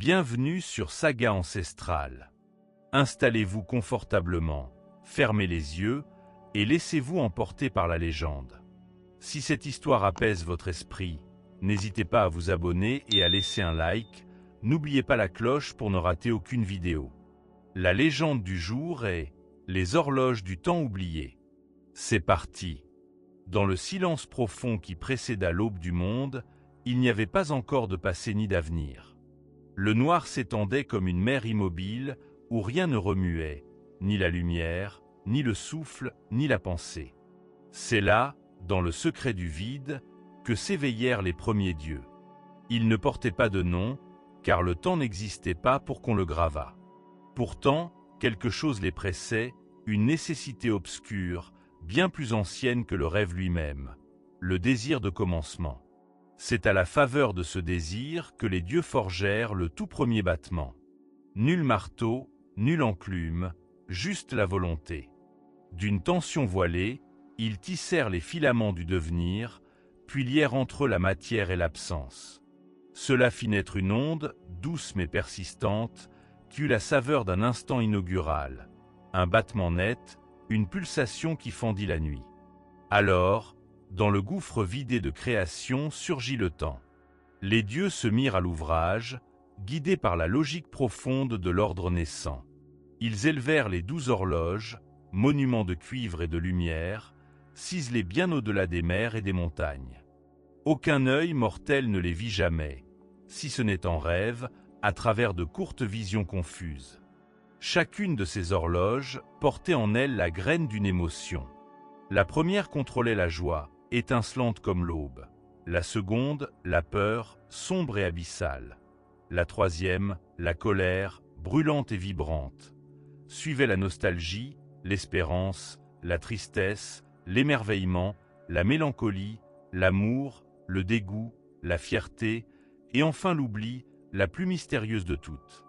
Bienvenue sur Saga Ancestrale. Installez-vous confortablement, fermez les yeux et laissez-vous emporter par la légende. Si cette histoire apaise votre esprit, n'hésitez pas à vous abonner et à laisser un like. N'oubliez pas la cloche pour ne rater aucune vidéo. La légende du jour est les horloges du temps oubliées. C'est parti. Dans le silence profond qui précéda l'aube du monde, il n'y avait pas encore de passé ni d'avenir. Le noir s'étendait comme une mer immobile où rien ne remuait, ni la lumière, ni le souffle, ni la pensée. C'est là, dans le secret du vide, que s'éveillèrent les premiers dieux. Ils ne portaient pas de nom, car le temps n'existait pas pour qu'on le gravât. Pourtant, quelque chose les pressait, une nécessité obscure, bien plus ancienne que le rêve lui-même, le désir de commencement. C'est à la faveur de ce désir que les dieux forgèrent le tout premier battement. Nul marteau, nulle enclume, juste la volonté. D'une tension voilée, ils tissèrent les filaments du devenir, puis lièrent entre eux la matière et l'absence. Cela fit naître une onde, douce mais persistante, qui eut la saveur d'un instant inaugural, un battement net, une pulsation qui fendit la nuit. Alors, dans le gouffre vidé de création surgit le temps. Les dieux se mirent à l'ouvrage, guidés par la logique profonde de l'ordre naissant. Ils élevèrent les 12 horloges, monuments de cuivre et de lumière, ciselés bien au-delà des mers et des montagnes. Aucun œil mortel ne les vit jamais, si ce n'est en rêve, à travers de courtes visions confuses. Chacune de ces horloges portait en elle la graine d'une émotion. La première contrôlait la joie, étincelante comme l'aube. La seconde, la peur, sombre et abyssale. La troisième, la colère, brûlante et vibrante. Suivait la nostalgie, l'espérance, la tristesse, l'émerveillement, la mélancolie, l'amour, le dégoût, la fierté, et enfin l'oubli, la plus mystérieuse de toutes.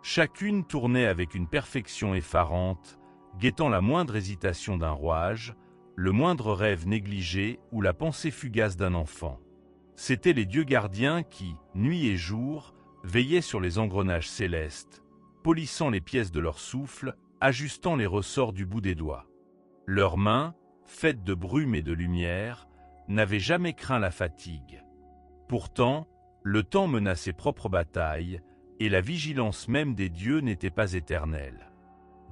Chacune tournait avec une perfection effarante, guettant la moindre hésitation d'un rouage, le moindre rêve négligé ou la pensée fugace d'un enfant. C'étaient les dieux gardiens qui, nuit et jour, veillaient sur les engrenages célestes, polissant les pièces de leur souffle, ajustant les ressorts du bout des doigts. Leurs mains, faites de brume et de lumière, n'avaient jamais craint la fatigue. Pourtant, le temps mena ses propres batailles, et la vigilance même des dieux n'était pas éternelle.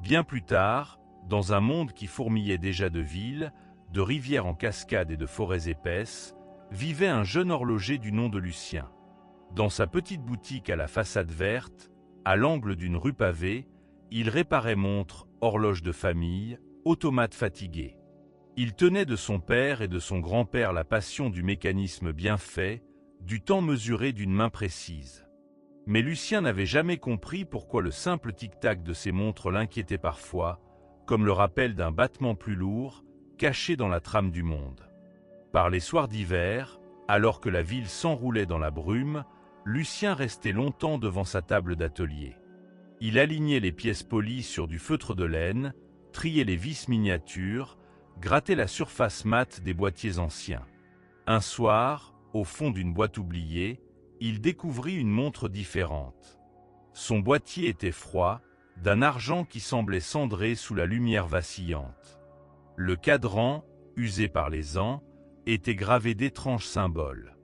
Bien plus tard, dans un monde qui fourmillait déjà de villes, de rivières en cascades et de forêts épaisses, vivait un jeune horloger du nom de Lucien. Dans sa petite boutique à la façade verte, à l'angle d'une rue pavée, il réparait montres, horloges de famille, automates fatigués. Il tenait de son père et de son grand-père la passion du mécanisme bien fait, du temps mesuré d'une main précise. Mais Lucien n'avait jamais compris pourquoi le simple tic-tac de ses montres l'inquiétait parfois, comme le rappel d'un battement plus lourd, caché dans la trame du monde. Par les soirs d'hiver, alors que la ville s'enroulait dans la brume, Lucien restait longtemps devant sa table d'atelier. Il alignait les pièces polies sur du feutre de laine, triait les vis miniatures, grattait la surface mate des boîtiers anciens. Un soir, au fond d'une boîte oubliée, il découvrit une montre différente. Son boîtier était froid, d'un argent qui semblait cendrer sous la lumière vacillante. Le cadran, usé par les ans, était gravé d'étranges symboles.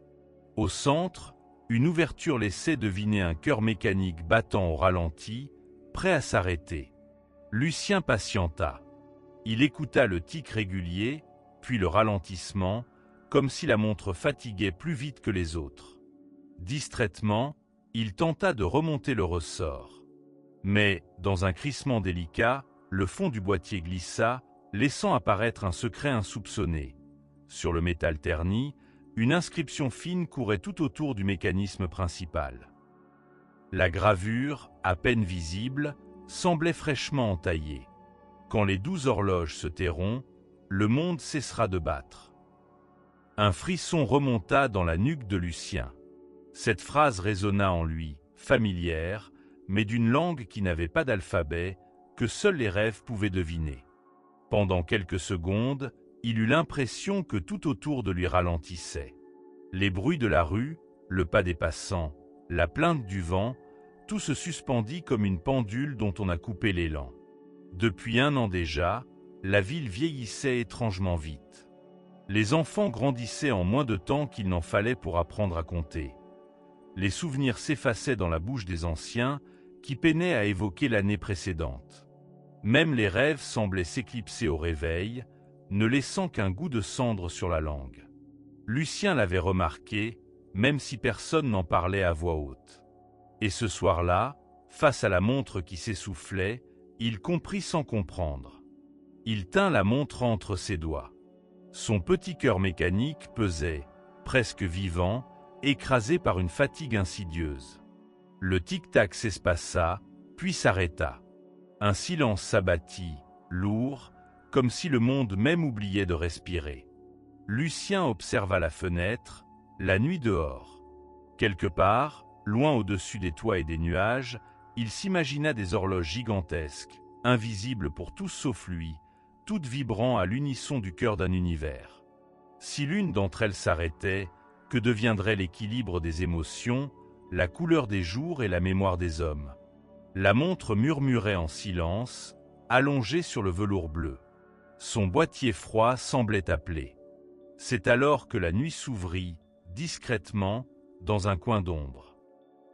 Au centre, une ouverture laissait deviner un cœur mécanique battant au ralenti, prêt à s'arrêter. Lucien patienta. Il écouta le tic régulier, puis le ralentissement, comme si la montre fatiguait plus vite que les autres. Distraitement, il tenta de remonter le ressort. Mais, dans un crissement délicat, le fond du boîtier glissa, laissant apparaître un secret insoupçonné. Sur le métal terni, une inscription fine courait tout autour du mécanisme principal. La gravure, à peine visible, semblait fraîchement entaillée. Quand les 12 horloges se tairont, le monde cessera de battre. Un frisson remonta dans la nuque de Lucien. Cette phrase résonna en lui, familière, mais d'une langue qui n'avait pas d'alphabet, que seuls les rêves pouvaient deviner. Pendant quelques secondes, il eut l'impression que tout autour de lui ralentissait. Les bruits de la rue, le pas des passants, la plainte du vent, tout se suspendit comme une pendule dont on a coupé l'élan. Depuis 1 an déjà, la ville vieillissait étrangement vite. Les enfants grandissaient en moins de temps qu'il n'en fallait pour apprendre à compter. Les souvenirs s'effaçaient dans la bouche des anciens, qui peinaient à évoquer l'année précédente. Même les rêves semblaient s'éclipser au réveil, ne laissant qu'un goût de cendre sur la langue. Lucien l'avait remarqué, même si personne n'en parlait à voix haute. Et ce soir-là, face à la montre qui s'essoufflait, il comprit sans comprendre. Il tint la montre entre ses doigts. Son petit cœur mécanique pesait, presque vivant, écrasé par une fatigue insidieuse. Le tic-tac s'espaça, puis s'arrêta. Un silence s'abattit, lourd, comme si le monde même oubliait de respirer. Lucien observa la fenêtre, la nuit dehors. Quelque part, loin au-dessus des toits et des nuages, il s'imagina des horloges gigantesques, invisibles pour tous sauf lui, toutes vibrant à l'unisson du cœur d'un univers. Si l'une d'entre elles s'arrêtait, que deviendrait l'équilibre des émotions, la couleur des jours et la mémoire des hommes? La montre murmurait en silence, allongée sur le velours bleu. Son boîtier froid semblait appeler. C'est alors que la nuit s'ouvrit, discrètement, dans un coin d'ombre.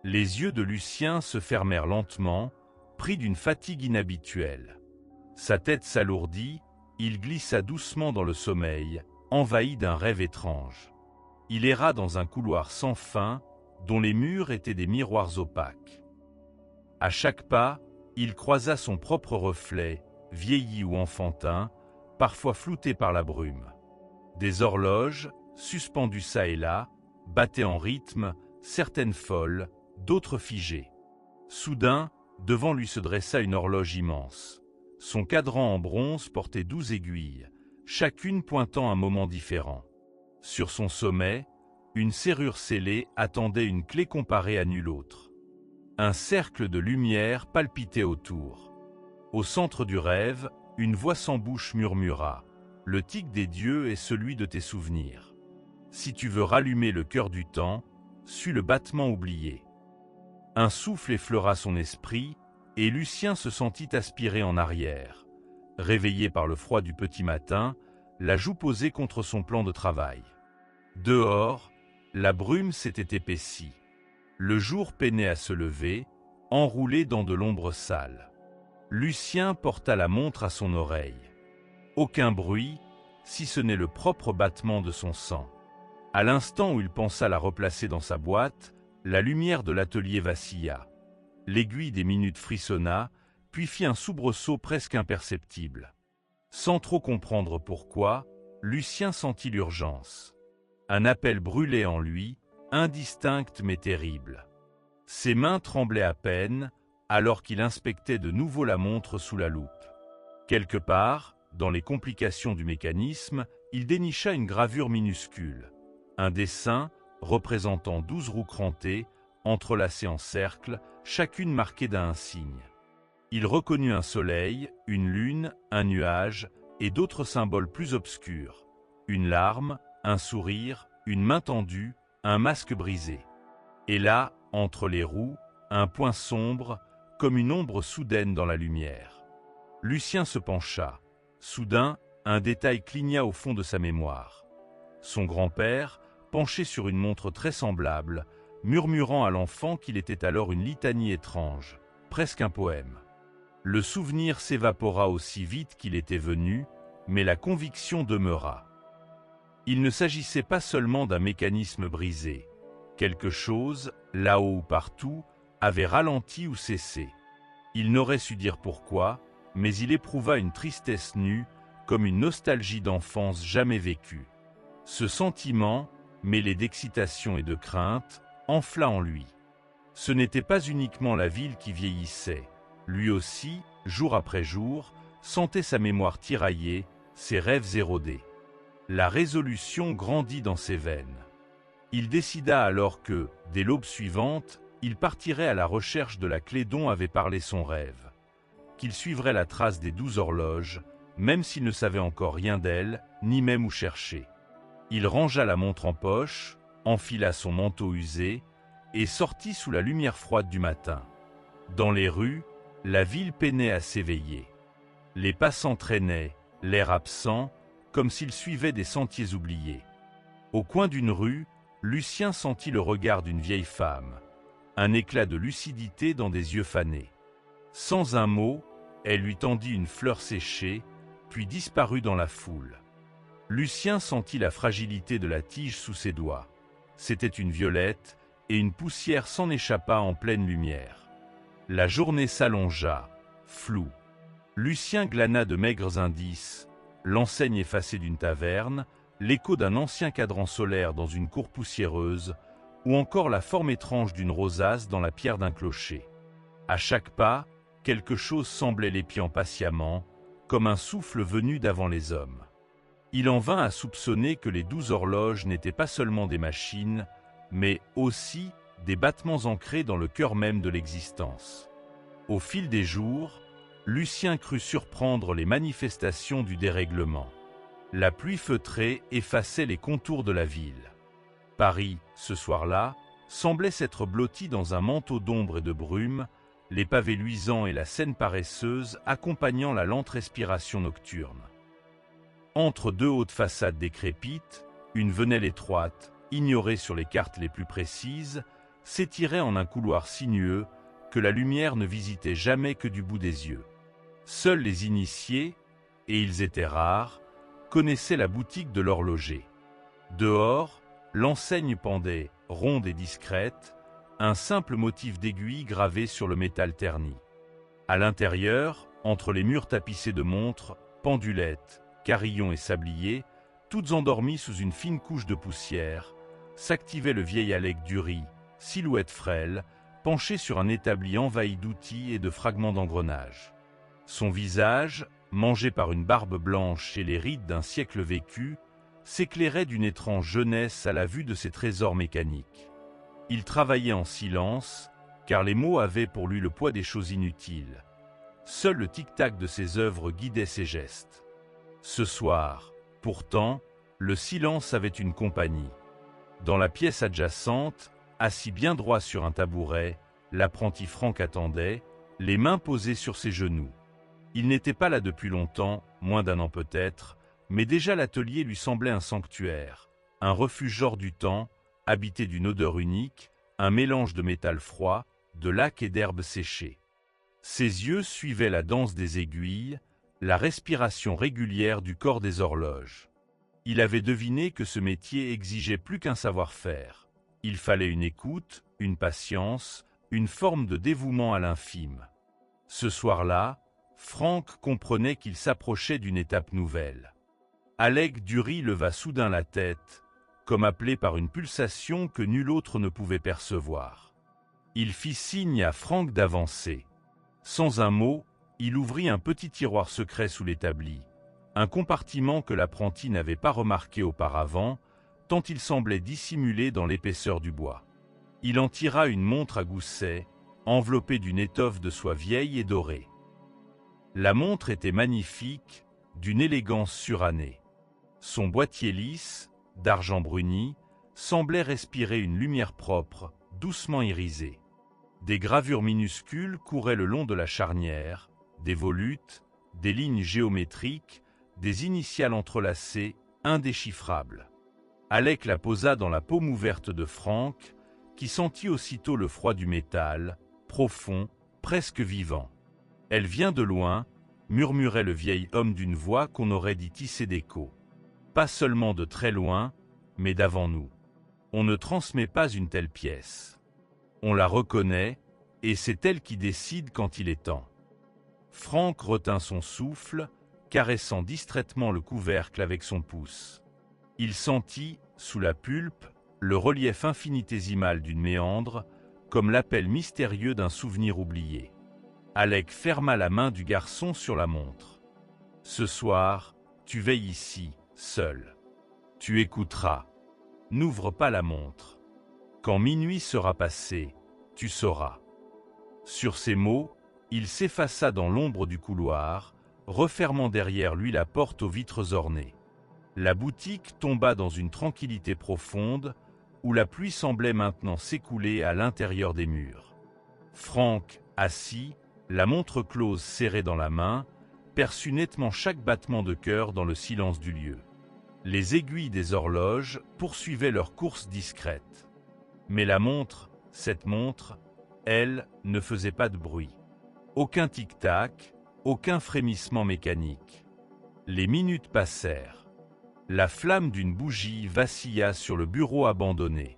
Les yeux de Lucien se fermèrent lentement, pris d'une fatigue inhabituelle. Sa tête s'alourdit, il glissa doucement dans le sommeil, envahi d'un rêve étrange. Il erra dans un couloir sans fin, dont les murs étaient des miroirs opaques. À chaque pas, il croisa son propre reflet, vieilli ou enfantin, parfois flouté par la brume. Des horloges, suspendues çà et là, battaient en rythme, certaines folles, d'autres figées. Soudain, devant lui se dressa une horloge immense. Son cadran en bronze portait 12 aiguilles, chacune pointant un moment différent. Sur son sommet, une serrure scellée attendait une clé comparée à nulle autre. Un cercle de lumière palpitait autour. Au centre du rêve, une voix sans bouche murmura « Le tic des dieux est celui de tes souvenirs. Si tu veux rallumer le cœur du temps, suis le battement oublié. » Un souffle effleura son esprit, et Lucien se sentit aspirer en arrière. Réveillé par le froid du petit matin, la joue posée contre son plan de travail. Dehors, la brume s'était épaissie. Le jour peinait à se lever, enroulé dans de l'ombre sale. Lucien porta la montre à son oreille. Aucun bruit, si ce n'est le propre battement de son sang. À l'instant où il pensa la replacer dans sa boîte, la lumière de l'atelier vacilla. L'aiguille des minutes frissonna, puis fit un soubresaut presque imperceptible. Sans trop comprendre pourquoi, Lucien sentit l'urgence. Un appel brûlait en lui, indistinct mais terrible. Ses mains tremblaient à peine, alors qu'il inspectait de nouveau la montre sous la loupe. Quelque part, dans les complications du mécanisme, il dénicha une gravure minuscule. Un dessin, représentant 12 roues crantées, entrelacées en cercle, chacune marquée d'un signe. Il reconnut un soleil, une lune, un nuage, et d'autres symboles plus obscurs. Une larme, un sourire, une main tendue, un masque brisé. Et là, entre les roues, un point sombre, comme une ombre soudaine dans la lumière. Lucien se pencha. Soudain, un détail cligna au fond de sa mémoire. Son grand-père, penché sur une montre très semblable, murmurant à l'enfant qu'il était alors une litanie étrange, presque un poème. Le souvenir s'évapora aussi vite qu'il était venu, mais la conviction demeura. Il ne s'agissait pas seulement d'un mécanisme brisé. Quelque chose, là-haut ou partout, avait ralenti ou cessé. Il n'aurait su dire pourquoi, mais il éprouva une tristesse nue, comme une nostalgie d'enfance jamais vécue. Ce sentiment, mêlé d'excitation et de crainte, enfla en lui. Ce n'était pas uniquement la ville qui vieillissait. Lui aussi, jour après jour, sentait sa mémoire tiraillée, ses rêves érodés. La résolution grandit dans ses veines. Il décida alors que, dès l'aube suivante, il partirait à la recherche de la clé dont avait parlé son rêve. Qu'il suivrait la trace des 12 horloges, même s'il ne savait encore rien d'elles, ni même où chercher. Il rangea la montre en poche, enfila son manteau usé, et sortit sous la lumière froide du matin. Dans les rues, la ville peinait à s'éveiller. Les passants traînaient, l'air absent, comme s'ils suivaient des sentiers oubliés. Au coin d'une rue, Lucien sentit le regard d'une vieille femme, un éclat de lucidité dans des yeux fanés. Sans un mot, elle lui tendit une fleur séchée, puis disparut dans la foule. Lucien sentit la fragilité de la tige sous ses doigts. C'était une violette, et une poussière s'en échappa en pleine lumière. La journée s'allongea, floue. Lucien glana de maigres indices, l'enseigne effacée d'une taverne, l'écho d'un ancien cadran solaire dans une cour poussiéreuse, ou encore la forme étrange d'une rosace dans la pierre d'un clocher. À chaque pas, quelque chose semblait l'épiant patiemment, comme un souffle venu d'avant les hommes. Il en vint à soupçonner que les 12 horloges n'étaient pas seulement des machines, mais aussi des battements ancrés dans le cœur même de l'existence. Au fil des jours, Lucien crut surprendre les manifestations du dérèglement. La pluie feutrée effaçait les contours de la ville. Paris, ce soir-là, semblait s'être blotti dans un manteau d'ombre et de brume, les pavés luisants et la Seine paresseuse accompagnant la lente respiration nocturne. Entre deux hautes façades décrépites, une venelle étroite, ignorée sur les cartes les plus précises, s'étirait en un couloir sinueux que la lumière ne visitait jamais que du bout des yeux. Seuls les initiés, et ils étaient rares, connaissaient la boutique de l'horloger. Dehors, l'enseigne pendait, ronde et discrète, un simple motif d'aiguille gravé sur le métal terni. À l'intérieur, entre les murs tapissés de montres, pendulettes, carillons et sabliers, toutes endormies sous une fine couche de poussière, s'activait le vieil Alec Dury, silhouette frêle, penché sur un établi envahi d'outils et de fragments d'engrenages. Son visage, mangé par une barbe blanche et les rides d'un siècle vécu, s'éclairait d'une étrange jeunesse à la vue de ses trésors mécaniques. Il travaillait en silence, car les mots avaient pour lui le poids des choses inutiles. Seul le tic-tac de ses œuvres guidait ses gestes. Ce soir, pourtant, le silence avait une compagnie. Dans la pièce adjacente, assis bien droit sur un tabouret, l'apprenti Franck attendait, les mains posées sur ses genoux. Il n'était pas là depuis longtemps, moins d'un an peut-être, mais déjà l'atelier lui semblait un sanctuaire, un refuge hors du temps, habité d'une odeur unique, un mélange de métal froid, de laque et d'herbes séchées. Ses yeux suivaient la danse des aiguilles, la respiration régulière du corps des horloges. Il avait deviné que ce métier exigeait plus qu'un savoir-faire. Il fallait une écoute, une patience, une forme de dévouement à l'infime. Ce soir-là, Franck comprenait qu'il s'approchait d'une étape nouvelle. Alec Dury leva soudain la tête, comme appelé par une pulsation que nul autre ne pouvait percevoir. Il fit signe à Franck d'avancer. Sans un mot, il ouvrit un petit tiroir secret sous l'établi, un compartiment que l'apprenti n'avait pas remarqué auparavant, tant il semblait dissimulé dans l'épaisseur du bois. Il en tira une montre à gousset, enveloppée d'une étoffe de soie vieille et dorée. La montre était magnifique, d'une élégance surannée. Son boîtier lisse, d'argent bruni, semblait respirer une lumière propre, doucement irisée. Des gravures minuscules couraient le long de la charnière, des volutes, des lignes géométriques, des initiales entrelacées, indéchiffrables. Alec la posa dans la paume ouverte de Franck, qui sentit aussitôt le froid du métal, profond, presque vivant. « Elle vient de loin », murmurait le vieil homme d'une voix qu'on aurait dit tissée d'écho. « Pas seulement de très loin, mais d'avant nous. On ne transmet pas une telle pièce. On la reconnaît, et c'est elle qui décide quand il est temps. » Franck retint son souffle, caressant distraitement le couvercle avec son pouce. Il sentit, sous la pulpe, le relief infinitésimal d'une méandre, comme l'appel mystérieux d'un souvenir oublié. Alec ferma la main du garçon sur la montre. « Ce soir, tu veilles ici, seul. Tu écouteras. N'ouvre pas la montre. Quand minuit sera passé, tu sauras. » Sur ces mots, il s'effaça dans l'ombre du couloir, refermant derrière lui la porte aux vitres ornées. La boutique tomba dans une tranquillité profonde, où la pluie semblait maintenant s'écouler à l'intérieur des murs. Franck, assis, la montre close serrée dans la main, perçut nettement chaque battement de cœur dans le silence du lieu. Les aiguilles des horloges poursuivaient leur course discrète. Mais la montre, cette montre, elle, ne faisait pas de bruit. Aucun tic-tac, aucun frémissement mécanique. Les minutes passèrent. La flamme d'une bougie vacilla sur le bureau abandonné.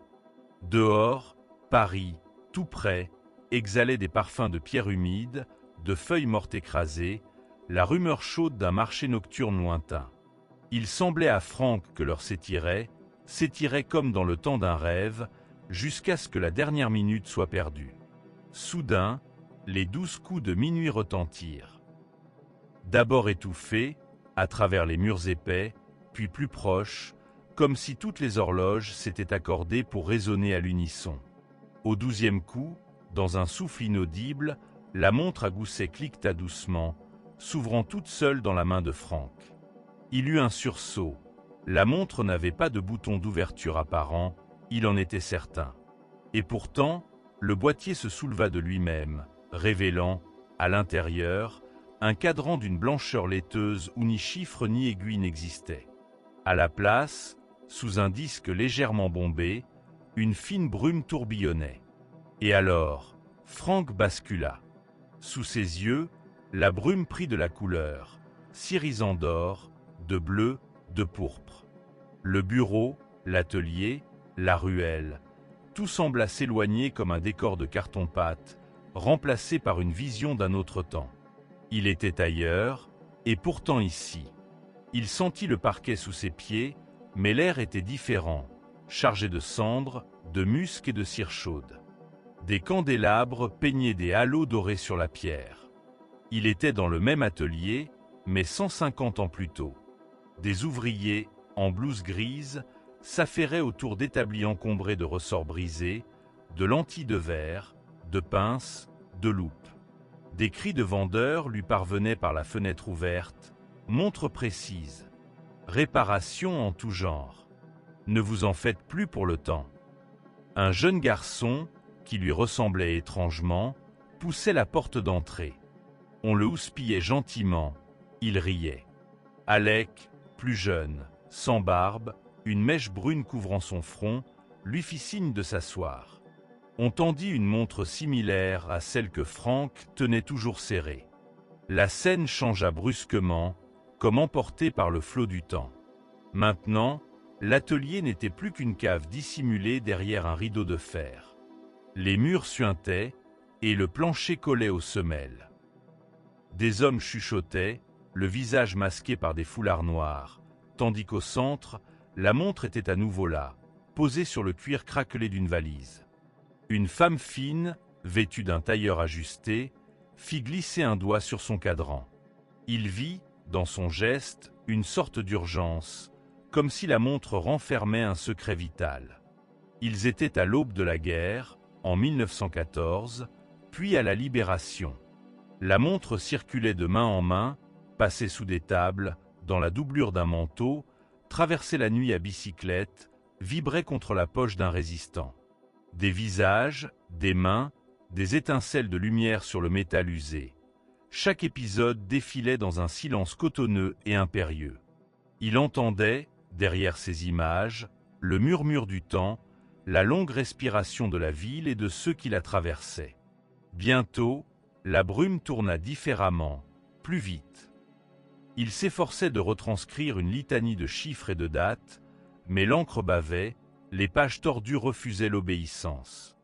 Dehors, Paris, tout près, exhalait des parfums de pierre humide, de feuilles mortes écrasées, la rumeur chaude d'un marché nocturne lointain. Il semblait à Franck que l'heure s'étirait comme dans le temps d'un rêve, jusqu'à ce que la dernière minute soit perdue. Soudain, les 12 coups de minuit retentirent. D'abord étouffés, à travers les murs épais, puis plus proches, comme si toutes les horloges s'étaient accordées pour résonner à l'unisson. Au 12e coup, dans un souffle inaudible, la montre à gousset cliqueta doucement, s'ouvrant toute seule dans la main de Franck. Il eut un sursaut. La montre n'avait pas de bouton d'ouverture apparent, il en était certain. Et pourtant, le boîtier se souleva de lui-même, révélant, à l'intérieur, un cadran d'une blancheur laiteuse où ni chiffre ni aiguille n'existait. À la place, sous un disque légèrement bombé, une fine brume tourbillonnait. Et alors, Franck bascula. Sous ses yeux, la brume prit de la couleur, s'irisant d'or, de bleu, de pourpre. Le bureau, l'atelier, la ruelle, tout sembla s'éloigner comme un décor de carton-pâte, remplacé par une vision d'un autre temps. Il était ailleurs, et pourtant ici. Il sentit le parquet sous ses pieds, mais l'air était différent, chargé de cendres, de musc et de cire chaude. Des candélabres peignaient des halos dorés sur la pierre. Il était dans le même atelier, mais 150 ans plus tôt. Des ouvriers, en blouse grise, s'affairaient autour d'établis encombrés de ressorts brisés, de lentilles de verre, de pinces, de loupes. Des cris de vendeurs lui parvenaient par la fenêtre ouverte, montres précises, réparations en tout genre. Ne vous en faites plus pour le temps. Un jeune garçon, qui lui ressemblait étrangement, poussait la porte d'entrée. On le houspillait gentiment, il riait. Alec, plus jeune, sans barbe, une mèche brune couvrant son front, lui fit signe de s'asseoir. On tendit une montre similaire à celle que Franck tenait toujours serrée. La scène changea brusquement, comme emportée par le flot du temps. Maintenant, l'atelier n'était plus qu'une cave dissimulée derrière un rideau de fer. Les murs suintaient et le plancher collait aux semelles. Des hommes chuchotaient, le visage masqué par des foulards noirs, tandis qu'au centre, la montre était à nouveau là, posée sur le cuir craquelé d'une valise. Une femme fine, vêtue d'un tailleur ajusté, fit glisser un doigt sur son cadran. Il vit, dans son geste, une sorte d'urgence, comme si la montre renfermait un secret vital. Ils étaient à l'aube de la guerre, en 1914, puis à la Libération. La montre circulait de main en main, passait sous des tables, dans la doublure d'un manteau, traversait la nuit à bicyclette, vibrait contre la poche d'un résistant. Des visages, des mains, des étincelles de lumière sur le métal usé. Chaque épisode défilait dans un silence cotonneux et impérieux. Il entendait, derrière ces images, le murmure du temps, la longue respiration de la ville et de ceux qui la traversaient. Bientôt, la brume tourna différemment, plus vite. Il s'efforçait de retranscrire une litanie de chiffres et de dates, mais l'encre bavait, les pages tordues refusaient l'obéissance.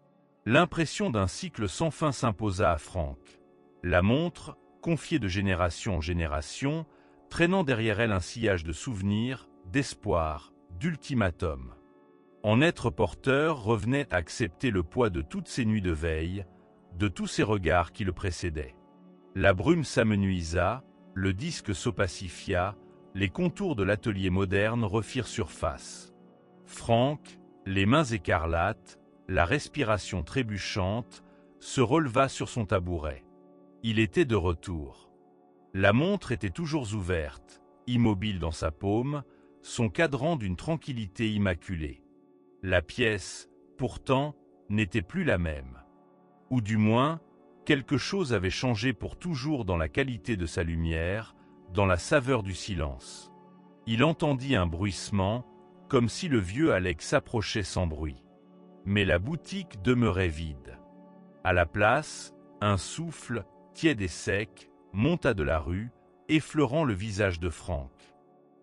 L'impression d'un cycle sans fin s'imposa à Franck. La montre, confiée de génération en génération, traînant derrière elle un sillage de souvenirs, d'espoir, d'ultimatum. En être porteur revenait à accepter le poids de toutes ces nuits de veille, de tous ces regards qui le précédaient. La brume s'amenuisa, le disque s'opacifia, les contours de l'atelier moderne refirent surface. Franck, les mains écarlates, la respiration trébuchante, se releva sur son tabouret. Il était de retour. La montre était toujours ouverte, immobile dans sa paume, son cadran d'une tranquillité immaculée. La pièce, pourtant, n'était plus la même. Ou du moins, quelque chose avait changé pour toujours dans la qualité de sa lumière, dans la saveur du silence. Il entendit un bruissement, comme si le vieux Alex s'approchait sans bruit. Mais la boutique demeurait vide. À la place, un souffle, tiède et sec, monta de la rue, effleurant le visage de Franck.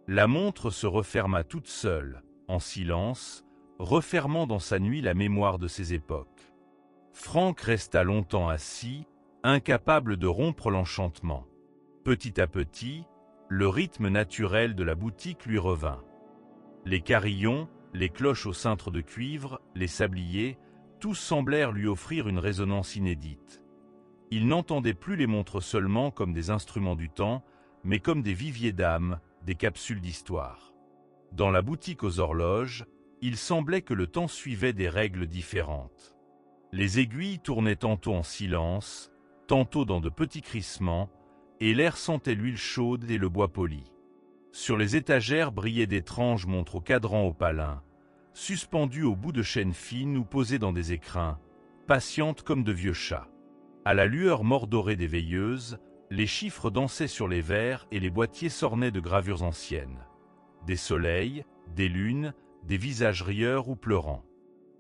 La montre se referma toute seule, en silence, refermant dans sa nuit la mémoire de ses époques. Franck resta longtemps assis, incapable de rompre l'enchantement. Petit à petit, le rythme naturel de la boutique lui revint. Les carillons, les cloches au cintre de cuivre, les sabliers, tous semblèrent lui offrir une résonance inédite. Il n'entendait plus les montres seulement comme des instruments du temps, mais comme des viviers d'âme, des capsules d'histoire. Dans la boutique aux horloges, il semblait que le temps suivait des règles différentes. Les aiguilles tournaient tantôt en silence, tantôt dans de petits crissements, et l'air sentait l'huile chaude et le bois poli. Sur les étagères brillaient d'étranges montres au cadran opalin, suspendues au bout de chaînes fines ou posées dans des écrins, patientes comme de vieux chats. À la lueur mordorée des veilleuses, les chiffres dansaient sur les verres et les boîtiers s'ornaient de gravures anciennes. Des soleils, des lunes, des visages rieurs ou pleurants.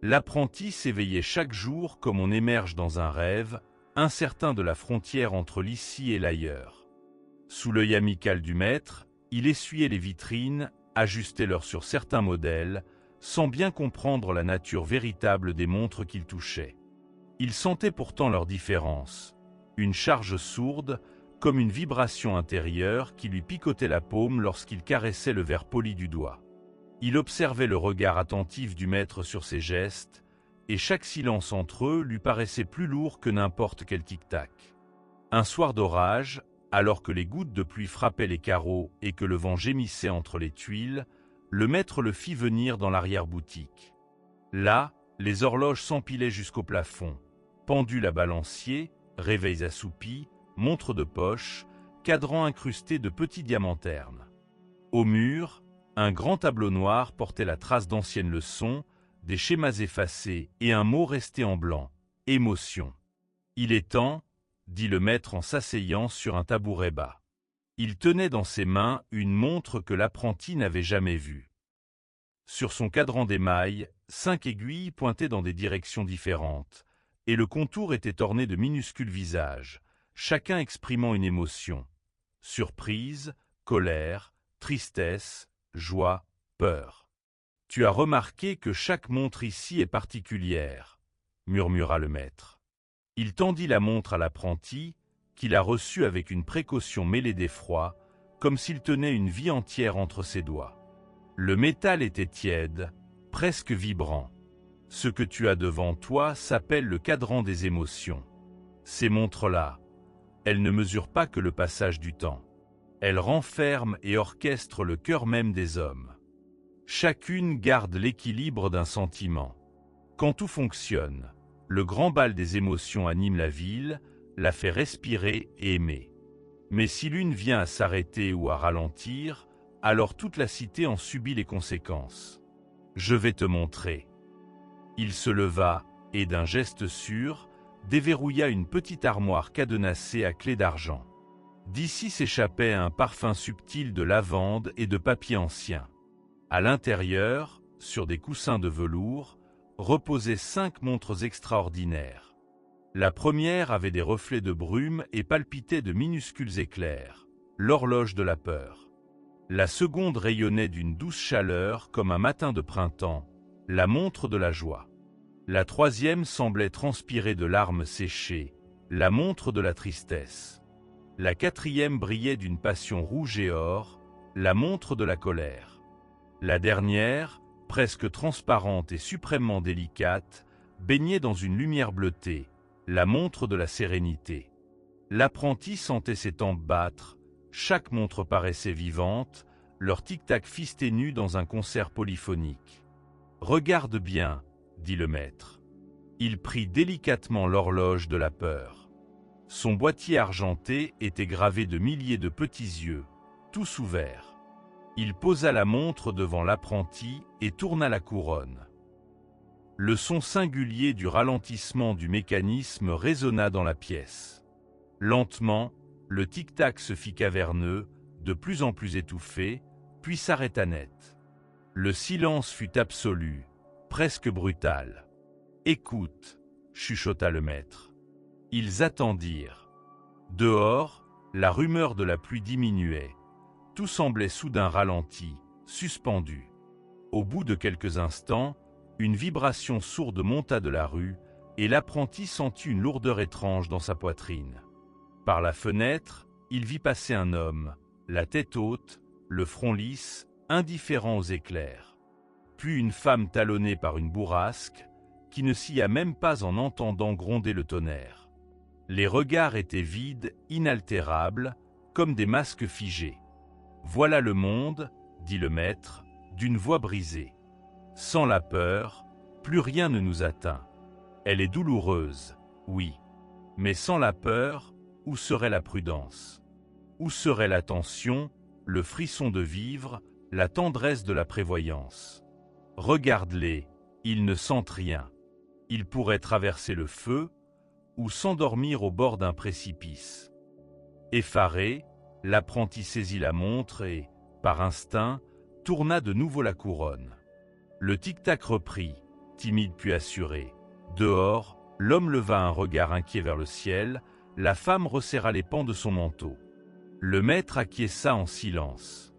L'apprenti s'éveillait chaque jour comme on émerge dans un rêve, incertain de la frontière entre l'ici et l'ailleurs. Sous l'œil amical du maître, il essuyait les vitrines, ajustait l'heure sur certains modèles, sans bien comprendre la nature véritable des montres qu'il touchait. Il sentait pourtant leur différence, une charge sourde, comme une vibration intérieure qui lui picotait la paume lorsqu'il caressait le verre poli du doigt. Il observait le regard attentif du maître sur ses gestes, et chaque silence entre eux lui paraissait plus lourd que n'importe quel tic-tac. Un soir d'orage, alors que les gouttes de pluie frappaient les carreaux et que le vent gémissait entre les tuiles, le maître le fit venir dans l'arrière-boutique. Là, les horloges s'empilaient jusqu'au plafond, pendules à balancier, réveils assoupis, montres de poche, cadrans incrustés de petits diamants ternes. Au mur, un grand tableau noir portait la trace d'anciennes leçons, des schémas effacés et un mot resté en blanc, « émotion ». « Il est temps », dit le maître en s'asseyant sur un tabouret bas. Il tenait dans ses mains une montre que l'apprenti n'avait jamais vue. Sur son cadran d'émail, 5 aiguilles pointaient dans des directions différentes, et le contour était orné de minuscules visages, chacun exprimant une émotion. Surprise, colère, tristesse, joie, peur. « Tu as remarqué que chaque montre ici est particulière, » murmura le maître. Il tendit la montre à l'apprenti, qui la reçut avec une précaution mêlée d'effroi, comme s'il tenait une vie entière entre ses doigts. Le métal était tiède, presque vibrant. Ce que tu as devant toi s'appelle le cadran des émotions. Ces montres-là, elles ne mesurent pas que le passage du temps. Elles renferment et orchestrent le cœur même des hommes. Chacune garde l'équilibre d'un sentiment. Quand tout fonctionne, le grand bal des émotions anime la ville, la fait respirer et aimer. Mais si l'une vient à s'arrêter ou à ralentir, alors toute la cité en subit les conséquences. Je vais te montrer. Il se leva et, d'un geste sûr, déverrouilla une petite armoire cadenassée à clé d'argent. D'ici s'échappait un parfum subtil de lavande et de papier ancien. À l'intérieur, sur des coussins de velours, reposaient 5 montres extraordinaires. La première avait des reflets de brume et palpitait de minuscules éclairs, l'horloge de la peur. La seconde rayonnait d'une douce chaleur comme un matin de printemps, la montre de la joie. La troisième semblait transpirer de larmes séchées, la montre de la tristesse. La quatrième brillait d'une passion rouge et or, la montre de la colère. La dernière, presque transparente et suprêmement délicate, baignait dans une lumière bleutée, la montre de la sérénité. L'apprenti sentait ses tempes battre, chaque montre paraissait vivante, leur tic-tac fisté nu dans un concert polyphonique. « Regarde bien », dit le maître. Il prit délicatement l'horloge de la peur. Son boîtier argenté était gravé de milliers de petits yeux, tous ouverts. Il posa la montre devant l'apprenti et tourna la couronne. Le son singulier du ralentissement du mécanisme résonna dans la pièce. Lentement, le tic-tac se fit caverneux, de plus en plus étouffé, puis s'arrêta net. Le silence fut absolu, presque brutal. « Écoute » chuchota le maître. Ils attendirent. Dehors, la rumeur de la pluie diminuait. Tout semblait soudain ralenti, suspendu. Au bout de quelques instants, une vibration sourde monta de la rue, et l'apprenti sentit une lourdeur étrange dans sa poitrine. Par la fenêtre, il vit passer un homme, la tête haute, le front lisse, indifférent aux éclairs. Puis une femme talonnée par une bourrasque, qui ne s'y a même pas en entendant gronder le tonnerre. Les regards étaient vides, inaltérables, comme des masques figés. « Voilà le monde, » dit le maître, d'une voix brisée. « Sans la peur, plus rien ne nous atteint. Elle est douloureuse, oui, mais sans la peur, où serait la prudence? Où serait l'attention, le frisson de vivre, la tendresse de la prévoyance? Regarde-les, ils ne sentent rien. Ils pourraient traverser le feu ou s'endormir au bord d'un précipice. » Effaré, l'apprenti saisit la montre et, par instinct, tourna de nouveau la couronne. Le tic-tac reprit, timide puis assuré. Dehors, l'homme leva un regard inquiet vers le ciel, la femme resserra les pans de son manteau. Le maître acquiesça en silence.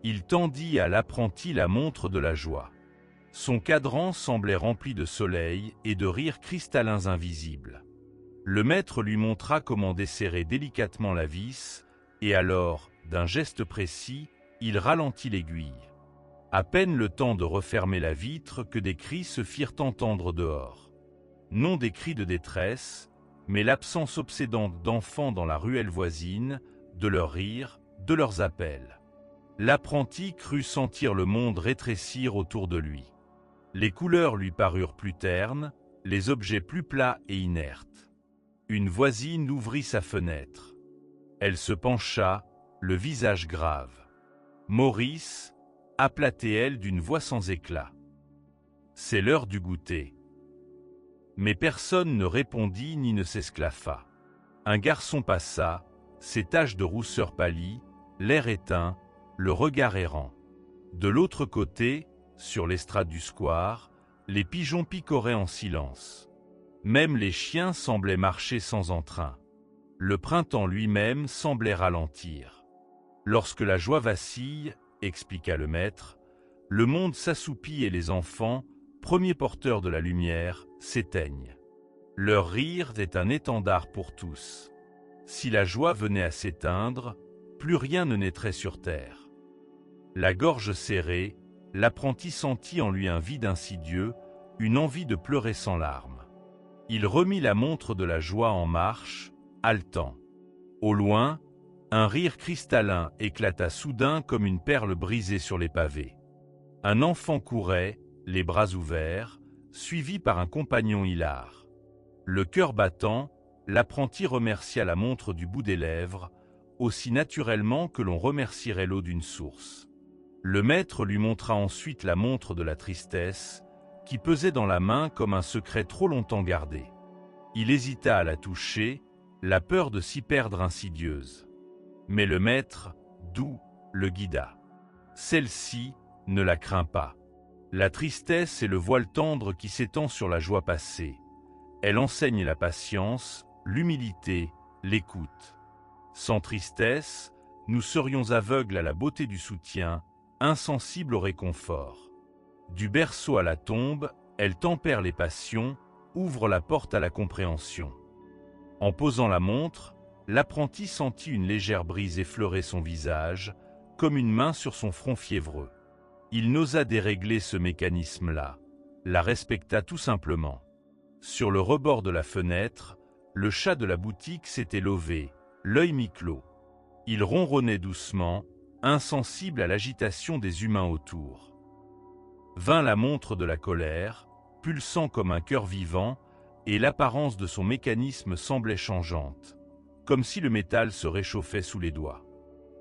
Il tendit à l'apprenti la montre de la joie. Son cadran semblait rempli de soleil et de rires cristallins invisibles. Le maître lui montra comment desserrer délicatement la vis, et alors, d'un geste précis, il ralentit l'aiguille. À peine le temps de refermer la vitre que des cris se firent entendre dehors. Non des cris de détresse, mais l'absence obsédante d'enfants dans la ruelle voisine, de leurs rires, de leurs appels. L'apprenti crut sentir le monde rétrécir autour de lui. Les couleurs lui parurent plus ternes, les objets plus plats et inertes. Une voisine ouvrit sa fenêtre. Elle se pencha, le visage grave. « Maurice » appela-t-elle d'une voix sans éclat. « C'est l'heure du goûter. » Mais personne ne répondit ni ne s'esclaffa. Un garçon passa, ses taches de rousseur pâlies, l'air éteint, le regard errant. De l'autre côté, sur l'estrade du square, les pigeons picoraient en silence. Même les chiens semblaient marcher sans entrain. Le printemps lui-même semblait ralentir. Lorsque la joie vacille, expliqua le maître, le monde s'assoupit et les enfants, premiers porteurs de la lumière, s'éteignent. Leur rire est un étendard pour tous. Si la joie venait à s'éteindre, plus rien ne naîtrait sur terre. La gorge serrée, l'apprenti sentit en lui un vide insidieux, une envie de pleurer sans larmes. Il remit la montre de la joie en marche, haletant. Au loin, un rire cristallin éclata soudain comme une perle brisée sur les pavés. Un enfant courait, les bras ouverts, suivi par un compagnon hilar. Le cœur battant, l'apprenti remercia la montre du bout des lèvres, aussi naturellement que l'on remercierait l'eau d'une source. Le maître lui montra ensuite la montre de la tristesse, qui pesait dans la main comme un secret trop longtemps gardé. Il hésita à la toucher, la peur de s'y perdre insidieuse. Mais le maître, doux, le guida. Celle-ci, ne la crains pas. La tristesse est le voile tendre qui s'étend sur la joie passée. Elle enseigne la patience, l'humilité, l'écoute. Sans tristesse, nous serions aveugles à la beauté du soutien, insensibles au réconfort. Du berceau à la tombe, elle tempère les passions, ouvre la porte à la compréhension. En posant la montre, l'apprenti sentit une légère brise effleurer son visage, comme une main sur son front fiévreux. Il n'osa dérégler ce mécanisme-là, la respecta tout simplement. Sur le rebord de la fenêtre, le chat de la boutique s'était levé, l'œil mi-clos. Il ronronnait doucement, insensible à l'agitation des humains autour. Vint la montre de la colère, pulsant comme un cœur vivant, et l'apparence de son mécanisme semblait changeante, comme si le métal se réchauffait sous les doigts.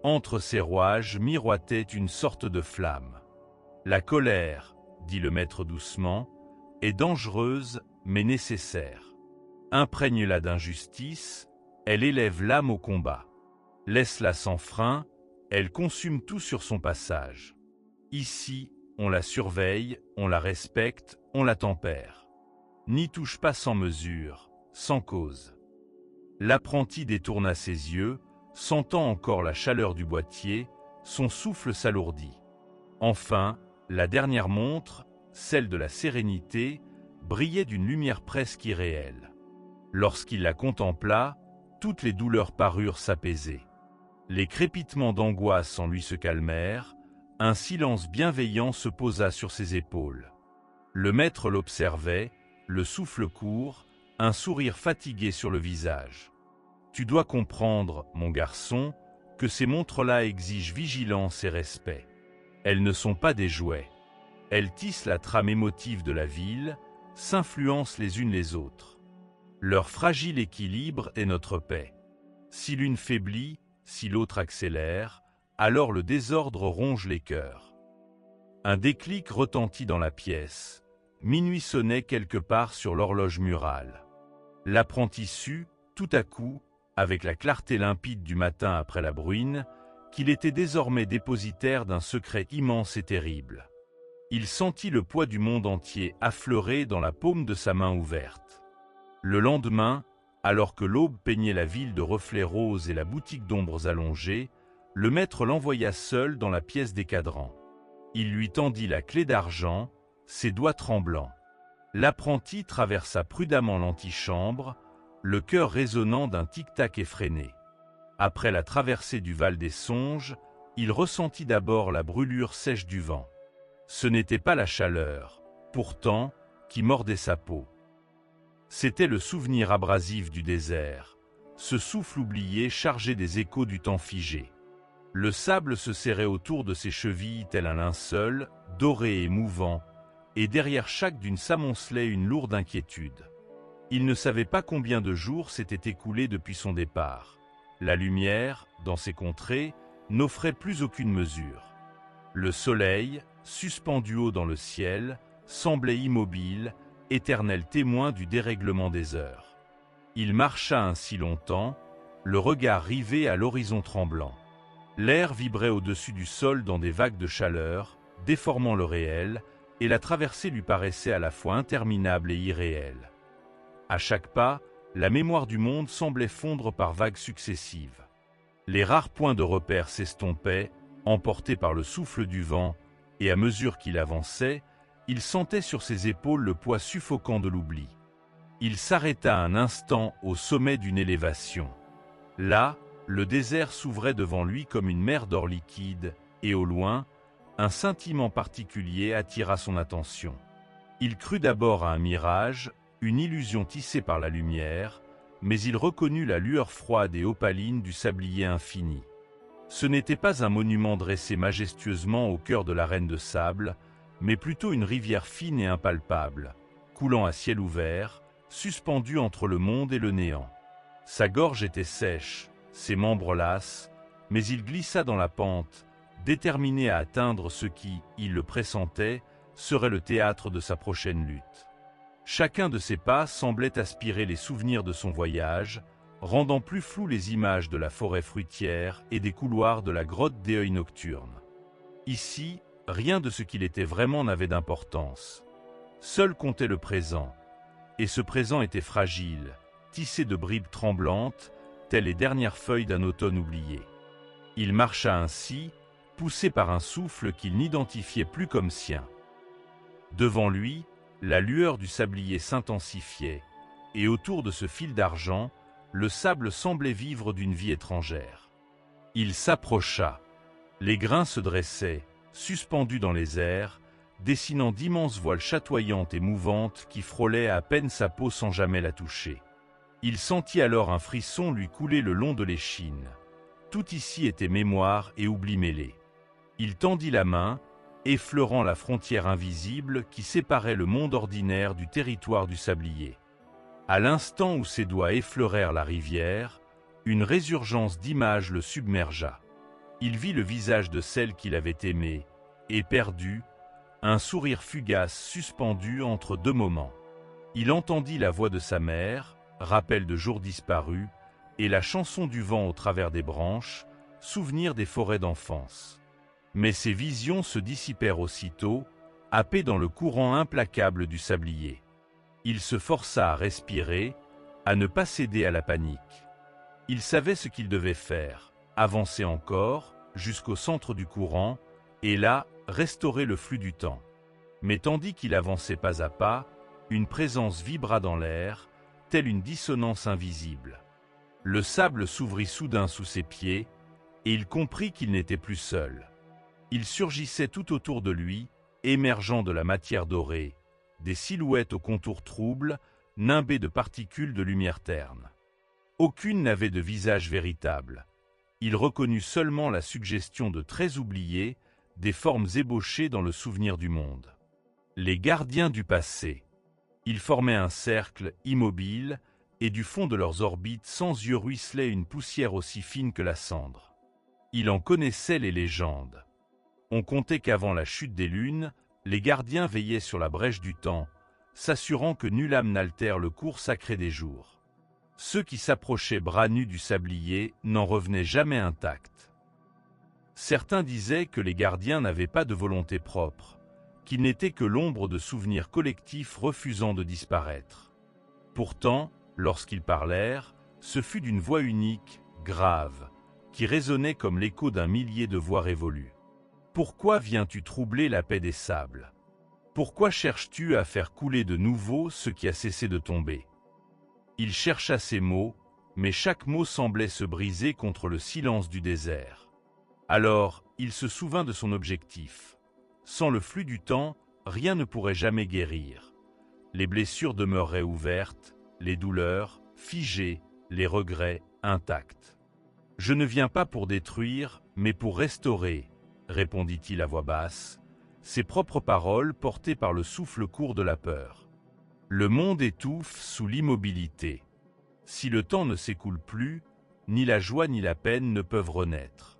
Entre ses rouages miroitait une sorte de flamme. « La colère, dit le maître doucement, est dangereuse, mais nécessaire. Imprègne-la d'injustice, elle élève l'âme au combat. Laisse-la sans frein, elle consume tout sur son passage. Ici, on la surveille, on la respecte, on la tempère. N'y touche pas sans mesure, sans cause. L'apprenti détourna ses yeux, sentant encore la chaleur du boîtier, son souffle s'alourdit. Enfin, la dernière montre, celle de la sérénité, brillait d'une lumière presque irréelle. Lorsqu'il la contempla, toutes les douleurs parurent s'apaiser. Les crépitements d'angoisse en lui se calmèrent, un silence bienveillant se posa sur ses épaules. Le maître l'observait, le souffle court, un sourire fatigué sur le visage. « Tu dois comprendre, mon garçon, que ces montres-là exigent vigilance et respect. Elles ne sont pas des jouets. Elles tissent la trame émotive de la ville, s'influencent les unes les autres. Leur fragile équilibre est notre paix. Si l'une faiblit, si l'autre accélère, alors le désordre ronge les cœurs. » Un déclic retentit dans la pièce. Minuit sonnait quelque part sur l'horloge murale. L'apprenti sut, tout à coup, avec la clarté limpide du matin après la bruine, qu'il était désormais dépositaire d'un secret immense et terrible. Il sentit le poids du monde entier affleurer dans la paume de sa main ouverte. Le lendemain, alors que l'aube peignait la ville de reflets roses et la boutique d'ombres allongées, le maître l'envoya seul dans la pièce des cadrans. Il lui tendit la clé d'argent, ses doigts tremblants. L'apprenti traversa prudemment l'antichambre, le cœur résonnant d'un tic-tac effréné. Après la traversée du Val des Songes, il ressentit d'abord la brûlure sèche du vent. Ce n'était pas la chaleur, pourtant, qui mordait sa peau. C'était le souvenir abrasif du désert, ce souffle oublié chargé des échos du temps figé. Le sable se serrait autour de ses chevilles tel un linceul, doré et mouvant, et derrière chaque dune s'amoncelait une lourde inquiétude. Il ne savait pas combien de jours s'étaient écoulés depuis son départ. La lumière, dans ces contrées, n'offrait plus aucune mesure. Le soleil, suspendu haut dans le ciel, semblait immobile, éternel témoin du dérèglement des heures. Il marcha ainsi longtemps, le regard rivé à l'horizon tremblant. L'air vibrait au-dessus du sol dans des vagues de chaleur, déformant le réel, et la traversée lui paraissait à la fois interminable et irréelle. À chaque pas, la mémoire du monde semblait fondre par vagues successives. Les rares points de repère s'estompaient, emportés par le souffle du vent, et à mesure qu'il avançait, il sentait sur ses épaules le poids suffocant de l'oubli. Il s'arrêta un instant au sommet d'une élévation. Là, le désert s'ouvrait devant lui comme une mer d'or liquide, et au loin, un scintillement particulier attira son attention. Il crut d'abord à un mirage, une illusion tissée par la lumière, mais il reconnut la lueur froide et opaline du sablier infini. Ce n'était pas un monument dressé majestueusement au cœur de l'arène de sable, mais plutôt une rivière fine et impalpable, coulant à ciel ouvert, suspendue entre le monde et le néant. Sa gorge était sèche, ses membres lasses, mais il glissa dans la pente, déterminé à atteindre ce qui, il le pressentait, serait le théâtre de sa prochaine lutte. Chacun de ses pas semblait aspirer les souvenirs de son voyage, rendant plus floues les images de la forêt fruitière et des couloirs de la grotte des œils nocturnes. Ici, rien de ce qu'il était vraiment n'avait d'importance. Seul comptait le présent, et ce présent était fragile, tissé de bribes tremblantes, telles les dernières feuilles d'un automne oublié. Il marcha ainsi, poussé par un souffle qu'il n'identifiait plus comme sien. Devant lui, la lueur du sablier s'intensifiait, et autour de ce fil d'argent, le sable semblait vivre d'une vie étrangère. Il s'approcha. Les grains se dressaient, suspendus dans les airs, dessinant d'immenses voiles chatoyantes et mouvantes qui frôlaient à peine sa peau sans jamais la toucher. Il sentit alors un frisson lui couler le long de l'échine. Tout ici était mémoire et oubli mêlés. Il tendit la main, effleurant la frontière invisible qui séparait le monde ordinaire du territoire du sablier. À l'instant où ses doigts effleurèrent la rivière, une résurgence d'images le submergea. Il vit le visage de celle qu'il avait aimée, et perdu, un sourire fugace suspendu entre deux moments. Il entendit la voix de sa mère, rappel de jours disparus, et la chanson du vent au travers des branches, souvenir des forêts d'enfance. Mais ces visions se dissipèrent aussitôt, happées dans le courant implacable du sablier. Il se força à respirer, à ne pas céder à la panique. Il savait ce qu'il devait faire, avancer encore, jusqu'au centre du courant, et là, restaurer le flux du temps. Mais tandis qu'il avançait pas à pas, une présence vibra dans l'air, telle une dissonance invisible. Le sable s'ouvrit soudain sous ses pieds, et il comprit qu'il n'était plus seul. Il surgissait tout autour de lui, émergeant de la matière dorée, des silhouettes aux contours troubles, nimbées de particules de lumière terne. Aucune n'avait de visage véritable. Il reconnut seulement la suggestion de traits oubliés, des formes ébauchées dans le souvenir du monde. Les gardiens du passé. Ils formaient un cercle immobile, et du fond de leurs orbites sans yeux ruisselait une poussière aussi fine que la cendre. Il en connaissait les légendes. On contait qu'avant la chute des lunes, les gardiens veillaient sur la brèche du temps, s'assurant que nulle âme n'altère le cours sacré des jours. Ceux qui s'approchaient bras nus du sablier n'en revenaient jamais intacts. Certains disaient que les gardiens n'avaient pas de volonté propre, qu'ils n'étaient que l'ombre de souvenirs collectifs refusant de disparaître. Pourtant, lorsqu'ils parlèrent, ce fut d'une voix unique, grave, qui résonnait comme l'écho d'un millier de voix révolues. Pourquoi viens-tu troubler la paix des sables? Pourquoi cherches-tu à faire couler de nouveau ce qui a cessé de tomber? Il chercha ces mots, mais chaque mot semblait se briser contre le silence du désert. Alors, il se souvint de son objectif. Sans le flux du temps, rien ne pourrait jamais guérir. Les blessures demeureraient ouvertes, les douleurs figées, les regrets intacts. « Je ne viens pas pour détruire, mais pour restaurer », répondit-il à voix basse, ses propres paroles portées par le souffle court de la peur. Le monde étouffe sous l'immobilité. Si le temps ne s'écoule plus, ni la joie ni la peine ne peuvent renaître.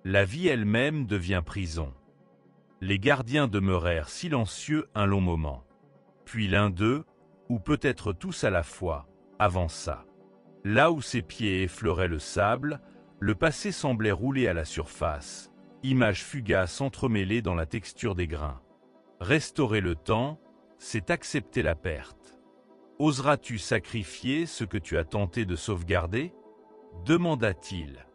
La vie elle-même devient prison. Les gardiens demeurèrent silencieux un long moment. Puis l'un d'eux, ou peut-être tous à la fois, avança. Là où ses pieds effleuraient le sable, le passé semblait rouler à la surface, image fugace entremêlée dans la texture des grains. Restaurer le temps, c'est accepter la perte. Oseras-tu sacrifier ce que tu as tenté de sauvegarder? Demanda-t-il.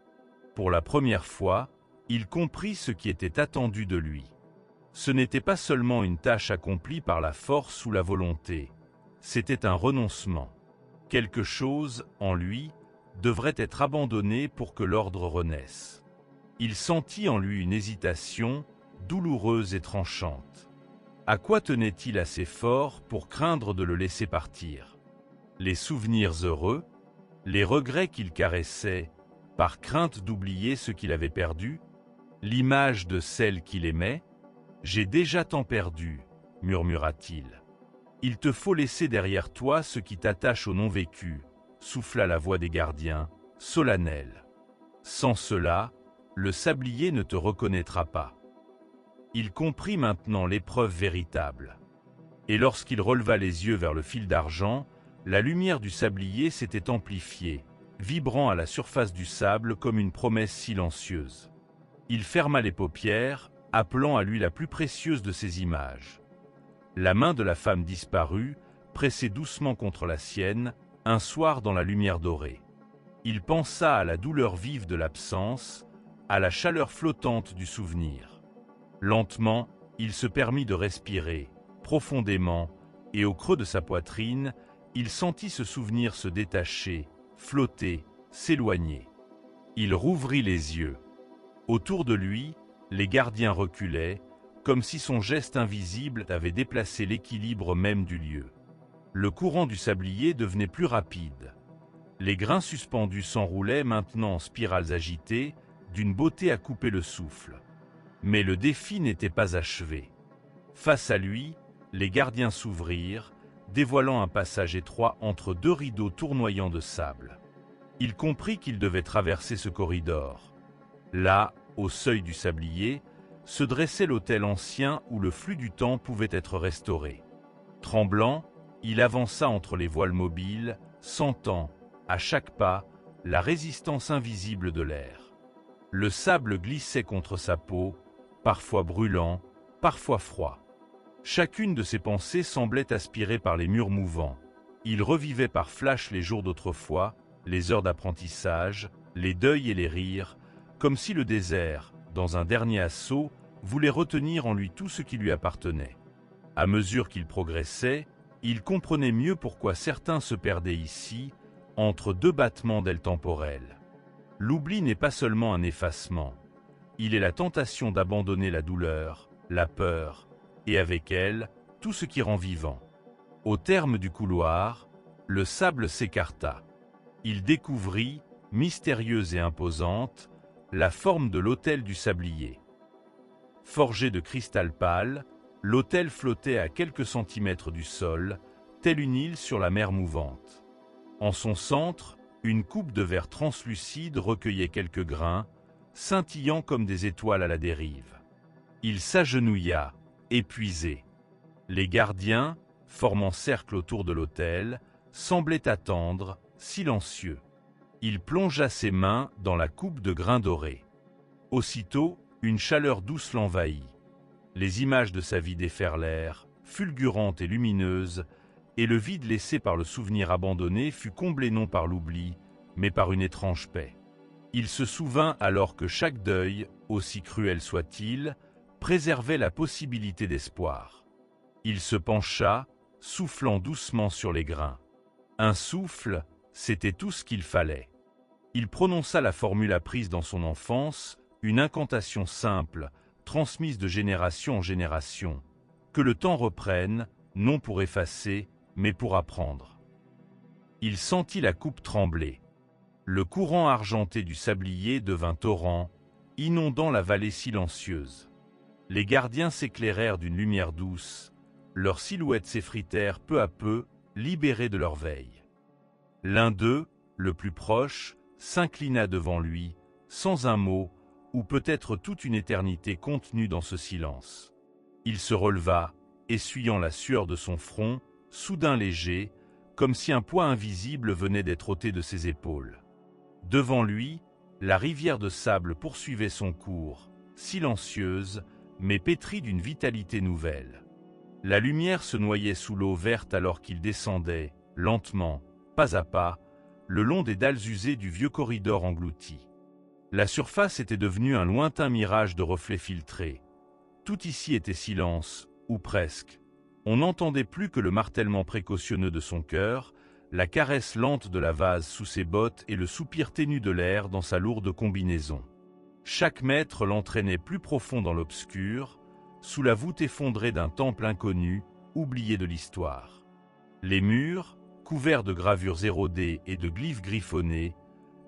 Pour la première fois, il comprit ce qui était attendu de lui. Ce n'était pas seulement une tâche accomplie par la force ou la volonté, c'était un renoncement. Quelque chose, en lui, devrait être abandonné pour que l'ordre renaisse. Il sentit en lui une hésitation, douloureuse et tranchante. À quoi tenait-il assez fort pour craindre de le laisser partir? Les souvenirs heureux, les regrets qu'il caressait, par crainte d'oublier ce qu'il avait perdu, l'image de celle qu'il aimait? « J'ai déjà tant perdu, murmura-t-il. Il te faut laisser derrière toi ce qui t'attache au non-vécu, souffla la voix des gardiens, solennelle. Sans cela, le sablier ne te reconnaîtra pas. Il comprit maintenant l'épreuve véritable. Et lorsqu'il releva les yeux vers le fil d'argent, la lumière du sablier s'était amplifiée, vibrant à la surface du sable comme une promesse silencieuse. Il ferma les paupières, appelant à lui la plus précieuse de ses images. La main de la femme disparue, pressée doucement contre la sienne, un soir dans la lumière dorée. Il pensa à la douleur vive de l'absence, à la chaleur flottante du souvenir. Lentement, il se permit de respirer, profondément, et au creux de sa poitrine, il sentit ce souvenir se détacher, flotter, s'éloigner. Il rouvrit les yeux. Autour de lui, les gardiens reculaient, comme si son geste invisible avait déplacé l'équilibre même du lieu. Le courant du sablier devenait plus rapide. Les grains suspendus s'enroulaient maintenant en spirales agitées, d'une beauté à couper le souffle. Mais le défi n'était pas achevé. Face à lui, les gardiens s'ouvrirent, dévoilant un passage étroit entre deux rideaux tournoyants de sable. Il comprit qu'il devait traverser ce corridor. Là, au seuil du sablier, se dressait l'autel ancien où le flux du temps pouvait être restauré. Tremblant, il avança entre les voiles mobiles, sentant, à chaque pas, la résistance invisible de l'air. Le sable glissait contre sa peau, parfois brûlant, parfois froid. Chacune de ses pensées semblait aspirée par les murs mouvants. Il revivait par flash les jours d'autrefois, les heures d'apprentissage, les deuils et les rires, comme si le désert, dans un dernier assaut, voulait retenir en lui tout ce qui lui appartenait. À mesure qu'il progressait, il comprenait mieux pourquoi certains se perdaient ici, entre deux battements d'ailes temporelles. L'oubli n'est pas seulement un effacement, il est la tentation d'abandonner la douleur, la peur, et avec elle, tout ce qui rend vivant. Au terme du couloir, le sable s'écarta. Il découvrit, mystérieuse et imposante, la forme de l'autel du sablier. Forgé de cristal pâle, l'autel flottait à quelques centimètres du sol, tel une île sur la mer mouvante. En son centre, une coupe de verre translucide recueillait quelques grains, scintillant comme des étoiles à la dérive. Il s'agenouilla, épuisé. Les gardiens, formant cercle autour de l'autel, semblaient attendre, silencieux. Il plongea ses mains dans la coupe de grains dorés. Aussitôt, une chaleur douce l'envahit. Les images de sa vie déferlèrent, fulgurantes et lumineuses, et le vide laissé par le souvenir abandonné fut comblé non par l'oubli, mais par une étrange paix. Il se souvint alors que chaque deuil, aussi cruel soit-il, préservait la possibilité d'espoir. Il se pencha, soufflant doucement sur les grains. Un souffle, c'était tout ce qu'il fallait. Il prononça la formule apprise dans son enfance, une incantation simple, transmise de génération en génération, que le temps reprenne, non pour effacer, mais pour apprendre. Il sentit la coupe trembler. Le courant argenté du sablier devint torrent, inondant la vallée silencieuse. Les gardiens s'éclairèrent d'une lumière douce, leurs silhouettes s'effritèrent peu à peu, libérés de leur veille. L'un d'eux, le plus proche, s'inclina devant lui, sans un mot, ou peut-être toute une éternité contenue dans ce silence. Il se releva, essuyant la sueur de son front, soudain léger, comme si un poids invisible venait d'être ôté de ses épaules. Devant lui, la rivière de sable poursuivait son cours, silencieuse, mais pétrie d'une vitalité nouvelle. La lumière se noyait sous l'eau verte alors qu'il descendait, lentement, pas à pas, le long des dalles usées du vieux corridor englouti. La surface était devenue un lointain mirage de reflets filtrés. Tout ici était silence, ou presque. On n'entendait plus que le martèlement précautionneux de son cœur, la caresse lente de la vase sous ses bottes et le soupir ténu de l'air dans sa lourde combinaison. Chaque mètre l'entraînait plus profond dans l'obscur, sous la voûte effondrée d'un temple inconnu, oublié de l'histoire. Les murs, couverts de gravures érodées et de glyphes griffonnés,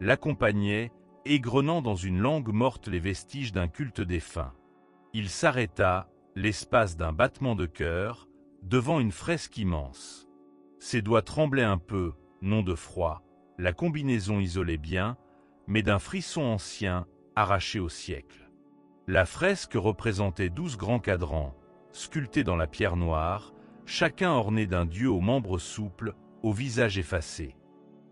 l'accompagnaient, égrenant dans une langue morte les vestiges d'un culte défunt. Il s'arrêta, l'espace d'un battement de cœur, devant une fresque immense. Ses doigts tremblaient un peu, non de froid, la combinaison isolait bien, mais d'un frisson ancien, arraché au siècle. La fresque représentait 12 grands cadrans, sculptés dans la pierre noire, chacun orné d'un dieu aux membres souples, au visage effacé.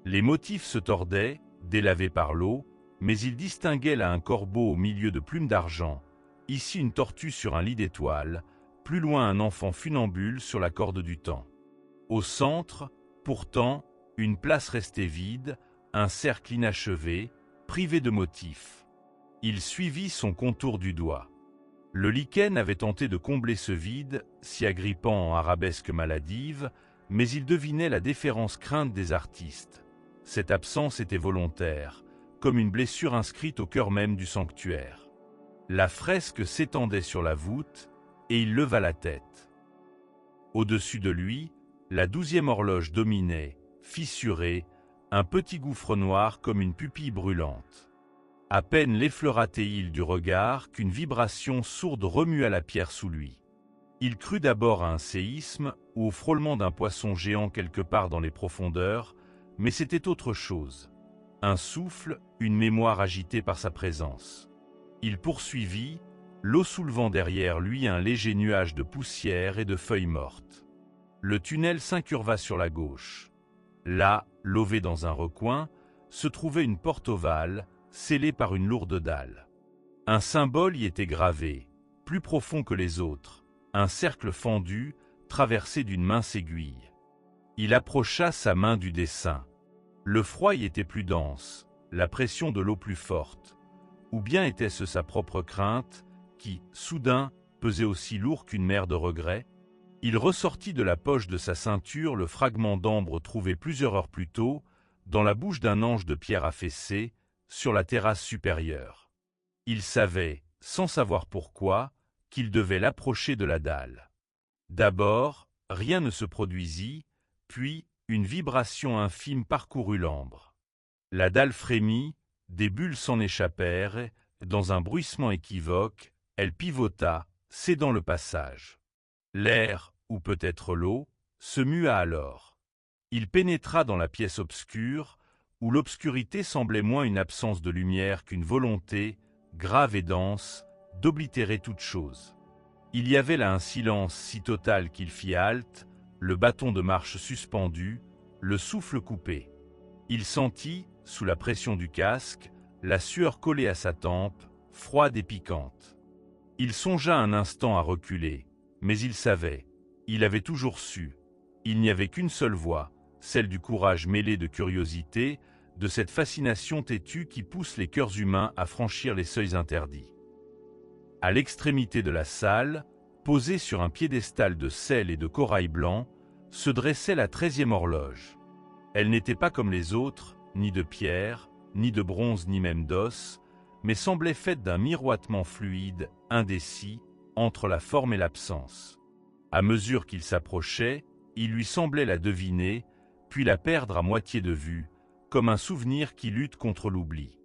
Les motifs se tordaient, délavés par l'eau, mais il distinguait là un corbeau au milieu de plumes d'argent, ici une tortue sur un lit d'étoiles, plus loin un enfant funambule sur la corde du temps. Au centre, pourtant, une place restait vide, un cercle inachevé, privé de motifs. Il suivit son contour du doigt. Le lichen avait tenté de combler ce vide, s'y agrippant en arabesques maladives, mais il devinait la déférence crainte des artistes. Cette absence était volontaire, comme une blessure inscrite au cœur même du sanctuaire. La fresque s'étendait sur la voûte, et il leva la tête. Au-dessus de lui, la 12e horloge dominait, fissurée, un petit gouffre noir comme une pupille brûlante. À peine l'effleura-t-il du regard qu'une vibration sourde remua la pierre sous lui. Il crut d'abord à un séisme ou au frôlement d'un poisson géant quelque part dans les profondeurs, mais c'était autre chose. Un souffle, une mémoire agitée par sa présence. Il poursuivit, l'eau soulevant derrière lui un léger nuage de poussière et de feuilles mortes. Le tunnel s'incurva sur la gauche. Là, lové dans un recoin, se trouvait une porte ovale, scellée par une lourde dalle. Un symbole y était gravé, plus profond que les autres, un cercle fendu, traversé d'une mince aiguille. Il approcha sa main du dessin. Le froid y était plus dense, la pression de l'eau plus forte. Ou bien était-ce sa propre crainte, qui, soudain, pesait aussi lourd qu'une mer de regrets? Il ressortit de la poche de sa ceinture le fragment d'ambre trouvé plusieurs heures plus tôt, dans la bouche d'un ange de pierre affaissé, sur la terrasse supérieure. Il savait, sans savoir pourquoi, qu'il devait l'approcher de la dalle. D'abord, rien ne se produisit, puis une vibration infime parcourut l'ambre. La dalle frémit, des bulles s'en échappèrent, dans un bruissement équivoque, elle pivota, cédant le passage. L'air, ou peut-être l'eau, se mua alors. Il pénétra dans la pièce obscure, où l'obscurité semblait moins une absence de lumière qu'une volonté, grave et dense, d'oblitérer toute chose. Il y avait là un silence si total qu'il fit halte, le bâton de marche suspendu, le souffle coupé. Il sentit, sous la pression du casque, la sueur collée à sa tempe, froide et piquante. Il songea un instant à reculer, mais il savait, il avait toujours su. Il n'y avait qu'une seule voie, celle du courage mêlé de curiosité, de cette fascination têtue qui pousse les cœurs humains à franchir les seuils interdits. À l'extrémité de la salle, posée sur un piédestal de sel et de corail blanc, se dressait la 13e horloge. Elle n'était pas comme les autres, ni de pierre, ni de bronze, ni même d'os, mais semblait faite d'un miroitement fluide, indécis, entre la forme et l'absence. À mesure qu'il s'approchait, il lui semblait la deviner, puis la perdre à moitié de vue, comme un souvenir qui lutte contre l'oubli.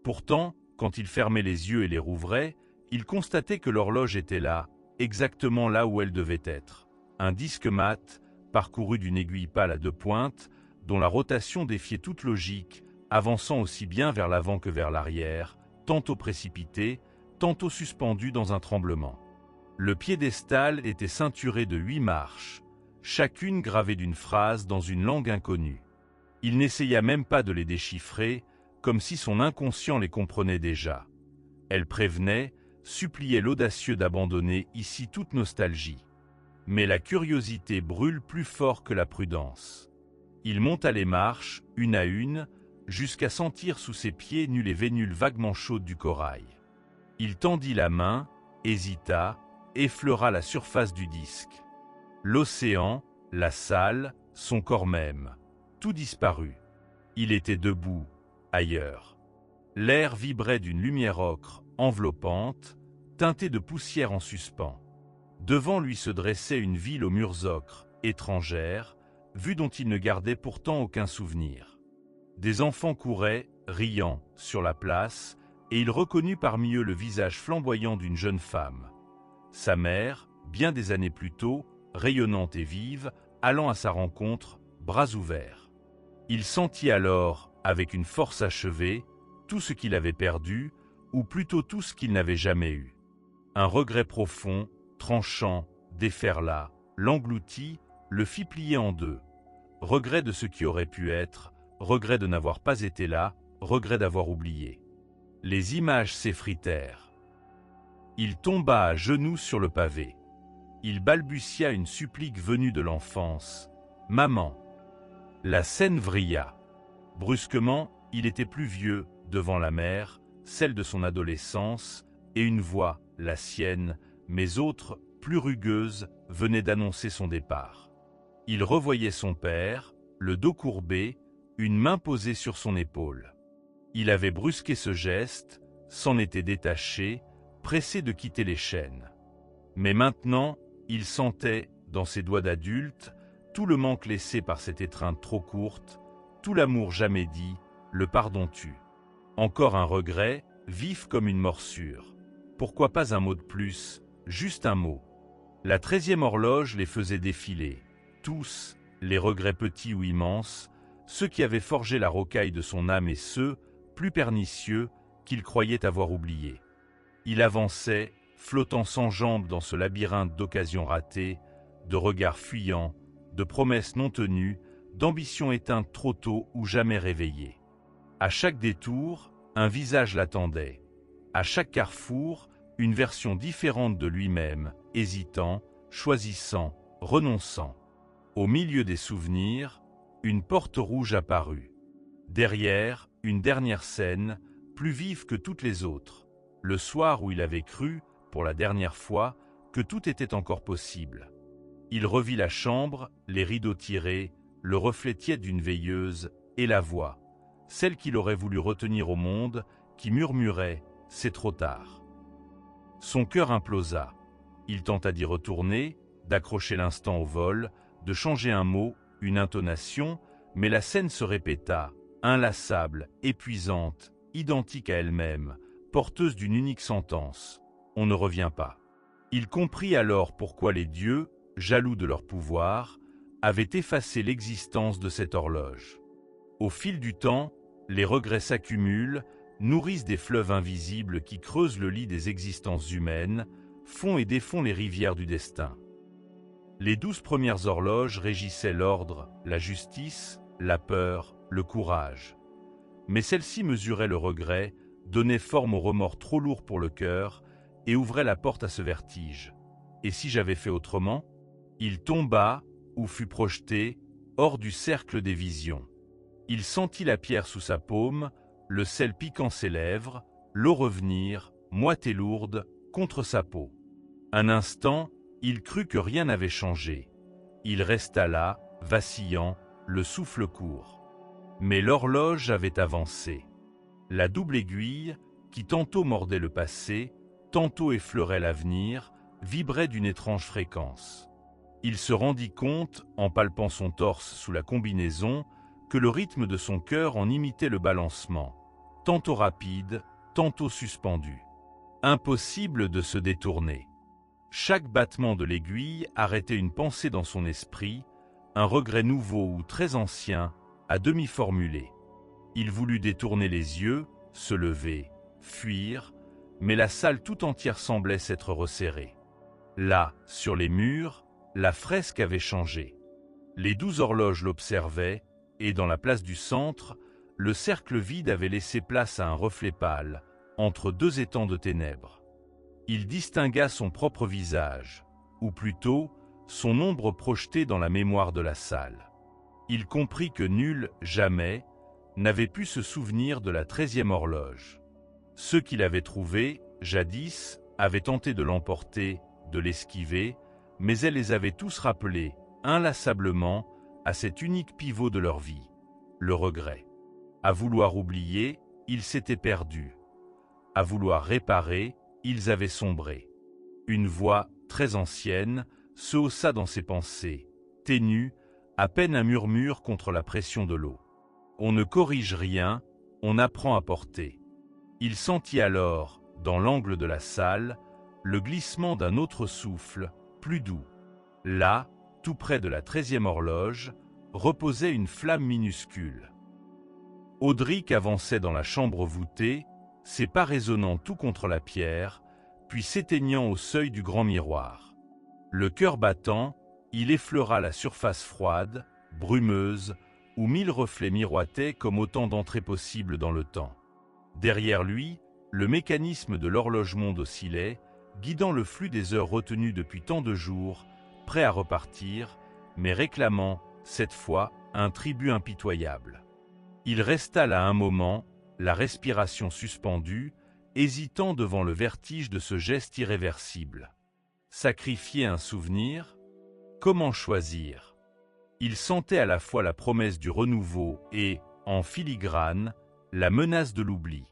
Pourtant, quand il fermait les yeux et les rouvrait, il constatait que l'horloge était là, exactement là où elle devait être. Un disque mat, parcouru d'une aiguille pâle à 2 pointes, dont la rotation défiait toute logique, avançant aussi bien vers l'avant que vers l'arrière, tantôt précipité, tantôt suspendu dans un tremblement. Le piédestal était ceinturé de 8 marches, chacune gravée d'une phrase dans une langue inconnue. Il n'essaya même pas de les déchiffrer, comme si son inconscient les comprenait déjà. Elle prévenait, suppliait l'audacieux d'abandonner ici toute nostalgie. Mais la curiosité brûle plus fort que la prudence. Il monta les marches, une à une, jusqu'à sentir sous ses pieds nus les vénules vaguement chaudes du corail. Il tendit la main, hésita, effleura la surface du disque. L'océan, la salle, son corps même, tout disparut. Il était debout, ailleurs. L'air vibrait d'une lumière ocre, enveloppante, teintée de poussière en suspens. Devant lui se dressait une ville aux murs ocres, étrangère, vue dont il ne gardait pourtant aucun souvenir. Des enfants couraient, riant, sur la place, et il reconnut parmi eux le visage flamboyant d'une jeune femme. Sa mère, bien des années plus tôt, rayonnante et vive, allant à sa rencontre, bras ouverts. Il sentit alors, avec une force achevée, tout ce qu'il avait perdu, ou plutôt tout ce qu'il n'avait jamais eu. Un regret profond, tranchant, déferla, l'engloutit, le fit plier en deux. Regret de ce qui aurait pu être, regret de n'avoir pas été là, regret d'avoir oublié. Les images s'effritèrent. Il tomba à genoux sur le pavé. Il balbutia une supplique venue de l'enfance. « Maman !» La scène vrilla. Brusquement, il était plus vieux, devant la mère, celle de son adolescence, et une voix, la sienne, mais autre, plus rugueuse, venait d'annoncer son départ. Il revoyait son père, le dos courbé, une main posée sur son épaule. Il avait brusqué ce geste, s'en était détaché, pressé de quitter les chaînes. Mais maintenant, il sentait, dans ses doigts d'adulte, tout le manque laissé par cette étreinte trop courte, tout l'amour jamais dit, le pardon tue. Encore un regret, vif comme une morsure. Pourquoi pas un mot de plus, juste un mot? La 13e horloge les faisait défiler, tous, les regrets petits ou immenses, ceux qui avaient forgé la rocaille de son âme et ceux, plus pernicieux, qu'il croyait avoir oubliés. Il avançait, flottant sans jambes dans ce labyrinthe d'occasions ratées, de regards fuyants, de promesses non tenues, d'ambitions éteintes trop tôt ou jamais réveillées. À chaque détour, un visage l'attendait. À chaque carrefour, une version différente de lui-même, hésitant, choisissant, renonçant. Au milieu des souvenirs, une porte rouge apparut. Derrière, une dernière scène, plus vive que toutes les autres. Le soir où il avait cru, pour la dernière fois, que tout était encore possible. Il revit la chambre, les rideaux tirés, le reflet tiède d'une veilleuse, et la voix, celle qu'il aurait voulu retenir au monde, qui murmurait « c'est trop tard ». Son cœur implosa. Il tenta d'y retourner, d'accrocher l'instant au vol, de changer un mot, une intonation, mais la scène se répéta, inlassable, épuisante, identique à elle-même, porteuse d'une unique sentence. On ne revient pas. Il comprit alors pourquoi les dieux, jaloux de leur pouvoir, avaient effacé l'existence de cette horloge. Au fil du temps, les regrets s'accumulent, nourrissent des fleuves invisibles qui creusent le lit des existences humaines, font et défont les rivières du destin. Les 12 premières horloges régissaient l'ordre, la justice, la peur, le courage. Mais celle-ci mesurait le regret, donnait forme au remords trop lourd pour le cœur et ouvrait la porte à ce vertige. Et si j'avais fait autrement? Il tomba, ou fut projeté, hors du cercle des visions. Il sentit la pierre sous sa paume, le sel piquant ses lèvres, l'eau revenir, moite et lourde, contre sa peau. Un instant, il crut que rien n'avait changé. Il resta là, vacillant, le souffle court. Mais l'horloge avait avancé. La double aiguille, qui tantôt mordait le passé, tantôt effleurait l'avenir, vibrait d'une étrange fréquence. Il se rendit compte, en palpant son torse sous la combinaison, que le rythme de son cœur en imitait le balancement, tantôt rapide, tantôt suspendu. Impossible de se détourner. Chaque battement de l'aiguille arrêtait une pensée dans son esprit, un regret nouveau ou très ancien, à demi formulé. Il voulut détourner les yeux, se lever, fuir, mais la salle tout entière semblait s'être resserrée. Là, sur les murs, la fresque avait changé. Les 12 horloges l'observaient, et dans la place du centre, le cercle vide avait laissé place à un reflet pâle, entre deux étangs de ténèbres. Il distingua son propre visage, ou plutôt, son ombre projetée dans la mémoire de la salle. Il comprit que nul, jamais, n'avait pu se souvenir de la 13e horloge. Ceux qui l'avaient trouvée, jadis, avaient tenté de l'emporter, de l'esquiver, mais elle les avait tous rappelés, inlassablement, à cet unique pivot de leur vie, le regret. À vouloir oublier, ils s'étaient perdus. À vouloir réparer, ils avaient sombré. Une voix, très ancienne, se haussa dans ses pensées, ténue, à peine un murmure contre la pression de l'eau. On ne corrige rien, on apprend à porter. Il sentit alors, dans l'angle de la salle, le glissement d'un autre souffle, plus doux. Là, tout près de la 13e horloge, reposait une flamme minuscule. Audric avançait dans la chambre voûtée, ses pas résonnant tout contre la pierre, puis s'éteignant au seuil du grand miroir. Le cœur battant, il effleura la surface froide, brumeuse, où 1000 reflets miroitaient comme autant d'entrées possibles dans le temps. Derrière lui, le mécanisme de l'horloge-monde oscillait, guidant le flux des heures retenues depuis tant de jours, prêt à repartir, mais réclamant, cette fois, un tribut impitoyable. Il resta là un moment, la respiration suspendue, hésitant devant le vertige de ce geste irréversible. Sacrifier un souvenir? Comment choisir? Il sentait à la fois la promesse du renouveau et, en filigrane, la menace de l'oubli.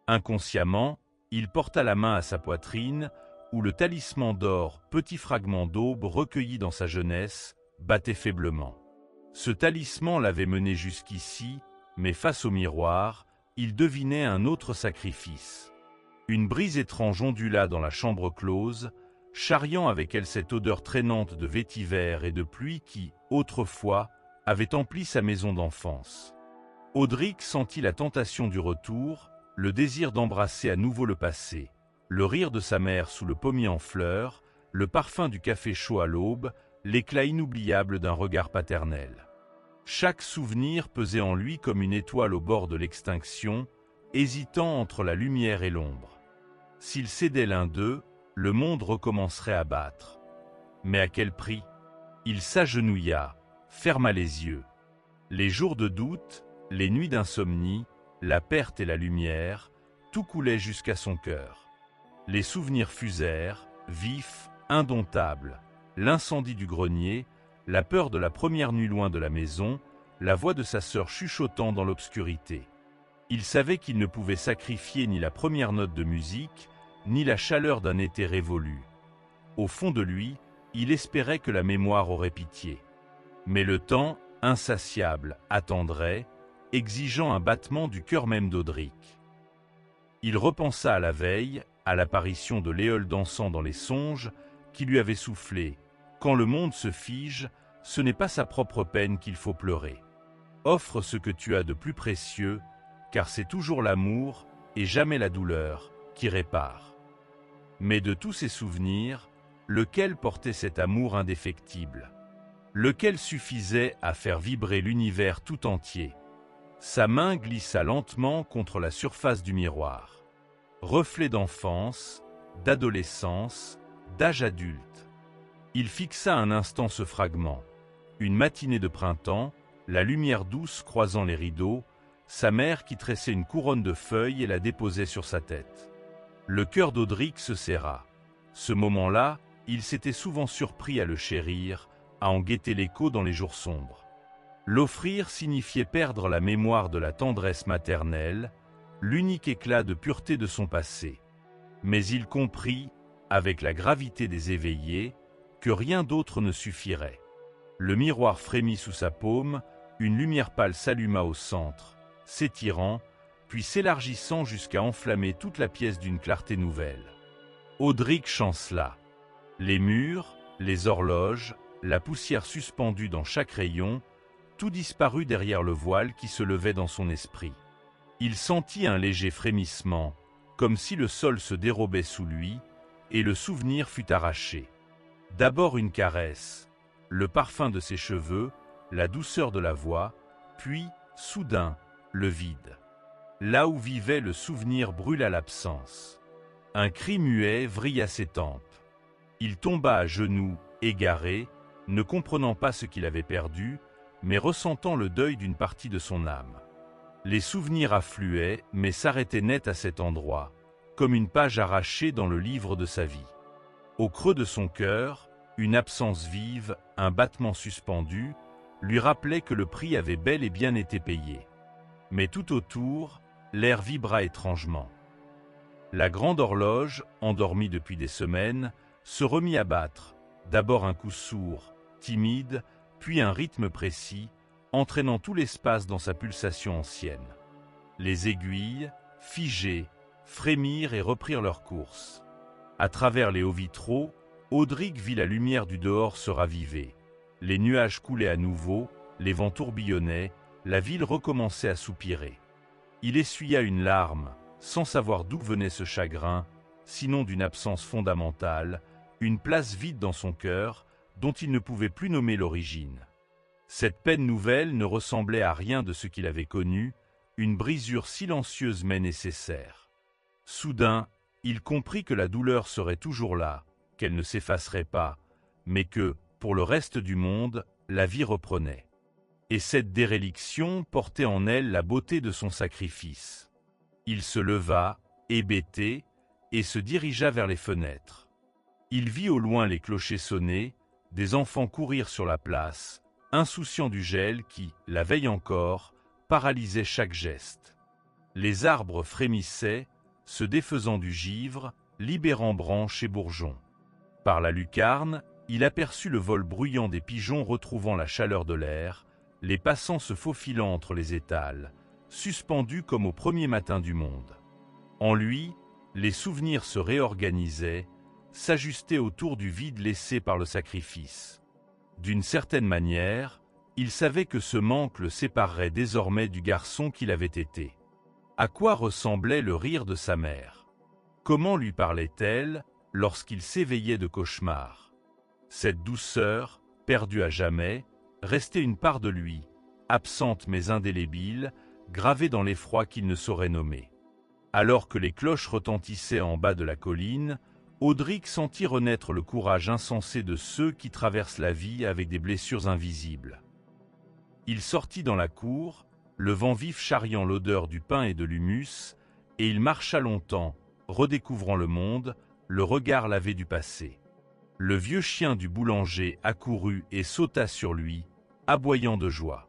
Inconsciemment, il porta la main à sa poitrine, où le talisman d'or, petit fragment d'aube recueilli dans sa jeunesse, battait faiblement. Ce talisman l'avait mené jusqu'ici, mais face au miroir, il devinait un autre sacrifice. Une brise étrange ondula dans la chambre close, charriant avec elle cette odeur traînante de vétiver et de pluie qui, autrefois, avait empli sa maison d'enfance. Audric sentit la tentation du retour, le désir d'embrasser à nouveau le passé, le rire de sa mère sous le pommier en fleurs, le parfum du café chaud à l'aube, l'éclat inoubliable d'un regard paternel. Chaque souvenir pesait en lui comme une étoile au bord de l'extinction, hésitant entre la lumière et l'ombre. S'il cédait l'un d'eux, le monde recommencerait à battre. Mais à quel prix? Il s'agenouilla, ferma les yeux. Les jours de doute, les nuits d'insomnie, la perte et la lumière, tout coulait jusqu'à son cœur. Les souvenirs fusèrent, vifs, indomptables. L'incendie du grenier, la peur de la première nuit loin de la maison, la voix de sa sœur chuchotant dans l'obscurité. Il savait qu'il ne pouvait sacrifier ni la première note de musique, ni la chaleur d'un été révolu. Au fond de lui, il espérait que la mémoire aurait pitié. Mais le temps, insatiable, attendrait, exigeant un battement du cœur même d'Audric. Il repensa à la veille, à l'apparition de l'éole dansant dans les songes, qui lui avait soufflé « Quand le monde se fige, ce n'est pas sa propre peine qu'il faut pleurer. Offre ce que tu as de plus précieux, car c'est toujours l'amour et jamais la douleur qui répare. » Mais de tous ces souvenirs, lequel portait cet amour indéfectible? Lequel suffisait à faire vibrer l'univers tout entier? Sa main glissa lentement contre la surface du miroir. Reflet d'enfance, d'adolescence, d'âge adulte. Il fixa un instant ce fragment. Une matinée de printemps, la lumière douce croisant les rideaux, sa mère qui tressait une couronne de feuilles et la déposait sur sa tête. Le cœur d'Audric se serra. Ce moment-là, il s'était souvent surpris à le chérir, à en guetter l'écho dans les jours sombres. L'offrir signifiait perdre la mémoire de la tendresse maternelle, l'unique éclat de pureté de son passé. Mais il comprit, avec la gravité des éveillés, que rien d'autre ne suffirait. Le miroir frémit sous sa paume, une lumière pâle s'alluma au centre, s'étirant, puis s'élargissant jusqu'à enflammer toute la pièce d'une clarté nouvelle. Audric chancela. Les murs, les horloges, la poussière suspendue dans chaque rayon, tout disparut derrière le voile qui se levait dans son esprit. Il sentit un léger frémissement, comme si le sol se dérobait sous lui, et le souvenir fut arraché. D'abord une caresse, le parfum de ses cheveux, la douceur de la voix, puis, soudain, le vide. Là où vivait le souvenir brûla l'absence. Un cri muet vrilla ses tempes. Il tomba à genoux, égaré, ne comprenant pas ce qu'il avait perdu, mais ressentant le deuil d'une partie de son âme. Les souvenirs affluaient, mais s'arrêtaient net à cet endroit, comme une page arrachée dans le livre de sa vie. Au creux de son cœur, une absence vive, un battement suspendu, lui rappelait que le prix avait bel et bien été payé. Mais tout autour, l'air vibra étrangement. La grande horloge, endormie depuis des semaines, se remit à battre, d'abord un coup sourd, timide, puis un rythme précis, entraînant tout l'espace dans sa pulsation ancienne. Les aiguilles, figées, frémirent et reprirent leur course. À travers les hauts vitraux, Audric vit la lumière du dehors se raviver. Les nuages coulaient à nouveau, les vents tourbillonnaient, la ville recommençait à soupirer. Il essuya une larme, sans savoir d'où venait ce chagrin, sinon d'une absence fondamentale, une place vide dans son cœur, dont il ne pouvait plus nommer l'origine. Cette peine nouvelle ne ressemblait à rien de ce qu'il avait connu, une brisure silencieuse mais nécessaire. Soudain, il comprit que la douleur serait toujours là, qu'elle ne s'effacerait pas, mais que, pour le reste du monde, la vie reprenait. Et cette déréliction portait en elle la beauté de son sacrifice. Il se leva, hébété, et se dirigea vers les fenêtres. Il vit au loin les clochers sonner, des enfants courir sur la place, insouciants du gel qui, la veille encore, paralysait chaque geste. Les arbres frémissaient, se défaisant du givre, libérant branches et bourgeons. Par la lucarne, il aperçut le vol bruyant des pigeons retrouvant la chaleur de l'air, les passants se faufilant entre les étals, suspendus comme au premier matin du monde. En lui, les souvenirs se réorganisaient, s'ajustaient autour du vide laissé par le sacrifice. D'une certaine manière, il savait que ce manque le séparerait désormais du garçon qu'il avait été. À quoi ressemblait le rire de sa mère? Comment lui parlait-elle lorsqu'il s'éveillait de cauchemar? Cette douceur, perdue à jamais, restait une part de lui, absente mais indélébile, gravée dans l'effroi qu'il ne saurait nommer. Alors que les cloches retentissaient en bas de la colline, Audric sentit renaître le courage insensé de ceux qui traversent la vie avec des blessures invisibles. Il sortit dans la cour, le vent vif charriant l'odeur du pain et de l'humus, et il marcha longtemps, redécouvrant le monde, le regard lavé du passé. Le vieux chien du boulanger accourut et sauta sur lui, aboyant de joie.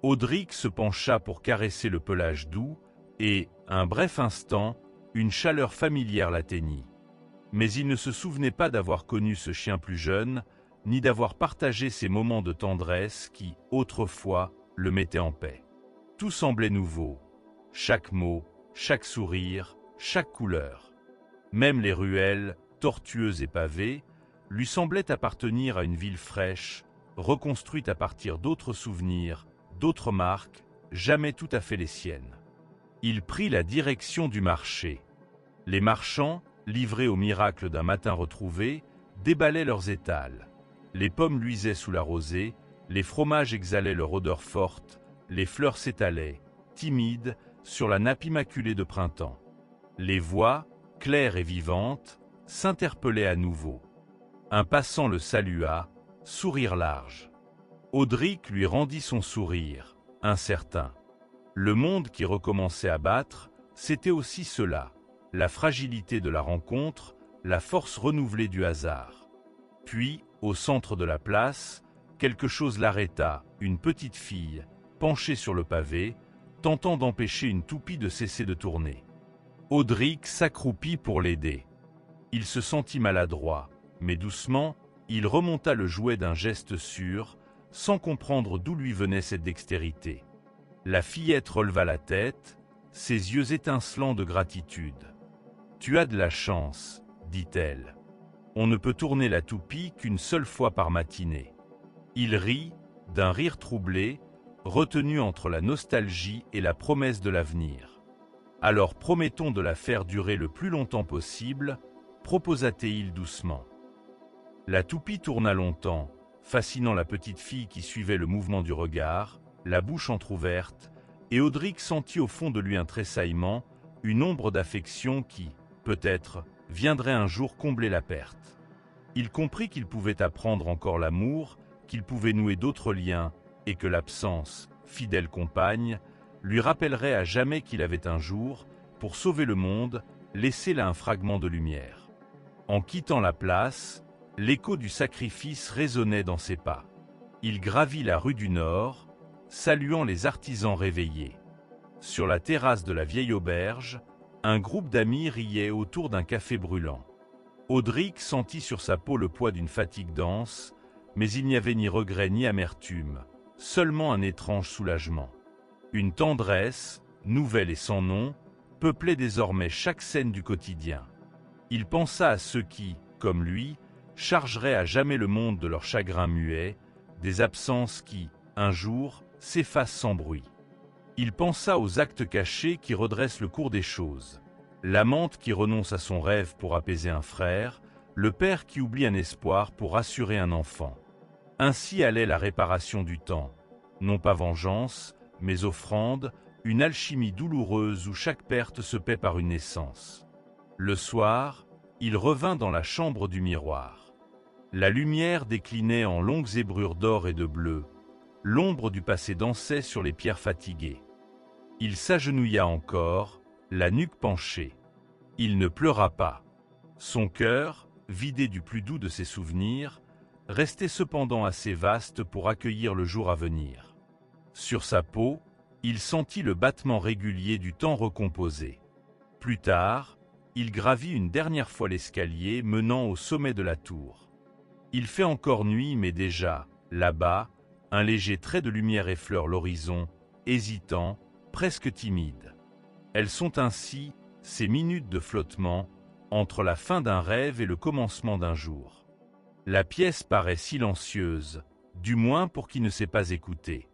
Audric se pencha pour caresser le pelage doux, et, un bref instant, une chaleur familière l'atteignit. Mais il ne se souvenait pas d'avoir connu ce chien plus jeune, ni d'avoir partagé ces moments de tendresse qui, autrefois, le mettaient en paix. Tout semblait nouveau, chaque mot, chaque sourire, chaque couleur. Même les ruelles, tortueuses et pavées, lui semblaient appartenir à une ville fraîche, reconstruite à partir d'autres souvenirs, d'autres marques, jamais tout à fait les siennes. Il prit la direction du marché. Les marchands, livrés au miracle d'un matin retrouvé, déballaient leurs étals. Les pommes luisaient sous la rosée, les fromages exhalaient leur odeur forte, les fleurs s'étalaient, timides, sur la nappe immaculée de printemps. Les voix, claires et vivantes, s'interpellaient à nouveau. Un passant le salua, sourire large. Audric lui rendit son sourire, incertain. Le monde qui recommençait à battre, c'était aussi cela, la fragilité de la rencontre, la force renouvelée du hasard. Puis, au centre de la place, quelque chose l'arrêta, une petite fille, penchée sur le pavé, tentant d'empêcher une toupie de cesser de tourner. Audric s'accroupit pour l'aider. Il se sentit maladroit, mais doucement, il remonta le jouet d'un geste sûr, sans comprendre d'où lui venait cette dextérité. La fillette releva la tête, ses yeux étincelants de gratitude. « Tu as de la chance, dit-elle. On ne peut tourner la toupie qu'une seule fois par matinée. » Il rit, d'un rire troublé, retenu entre la nostalgie et la promesse de l'avenir. « Alors promettons de la faire durer le plus longtemps possible, proposa-t-il doucement. La toupie tourna longtemps, fascinant la petite fille qui suivait le mouvement du regard, la bouche entr'ouverte, et Audric sentit au fond de lui un tressaillement, une ombre d'affection qui, peut-être, viendrait un jour combler la perte. Il comprit qu'il pouvait apprendre encore l'amour, qu'il pouvait nouer d'autres liens, et que l'absence, fidèle compagne, lui rappellerait à jamais qu'il avait un jour, pour sauver le monde, laissé là un fragment de lumière. En quittant la place, l'écho du sacrifice résonnait dans ses pas. Il gravit la rue du Nord, saluant les artisans réveillés. Sur la terrasse de la vieille auberge, un groupe d'amis riait autour d'un café brûlant. Audric sentit sur sa peau le poids d'une fatigue dense, mais il n'y avait ni regret ni amertume, seulement un étrange soulagement. Une tendresse, nouvelle et sans nom, peuplait désormais chaque scène du quotidien. Il pensa à ceux qui, comme lui, chargeraient à jamais le monde de leurs chagrins muets, des absences qui, un jour, s'effacent sans bruit. Il pensa aux actes cachés qui redressent le cours des choses. L'amante qui renonce à son rêve pour apaiser un frère, le père qui oublie un espoir pour rassurer un enfant. Ainsi allait la réparation du temps, non pas vengeance, mais offrande, une alchimie douloureuse où chaque perte se paie par une naissance. Le soir, il revint dans la chambre du miroir. La lumière déclinait en longues zébrures d'or et de bleu. L'ombre du passé dansait sur les pierres fatiguées. Il s'agenouilla encore, la nuque penchée. Il ne pleura pas. Son cœur, vidé du plus doux de ses souvenirs, restait cependant assez vaste pour accueillir le jour à venir. Sur sa peau, il sentit le battement régulier du temps recomposé. Plus tard, il gravit une dernière fois l'escalier menant au sommet de la tour. Il fait encore nuit, mais déjà, là-bas, un léger trait de lumière effleure l'horizon, hésitant, presque timide. Elles sont ainsi, ces minutes de flottement, entre la fin d'un rêve et le commencement d'un jour. La pièce paraît silencieuse, du moins pour qui ne sait pas écouter.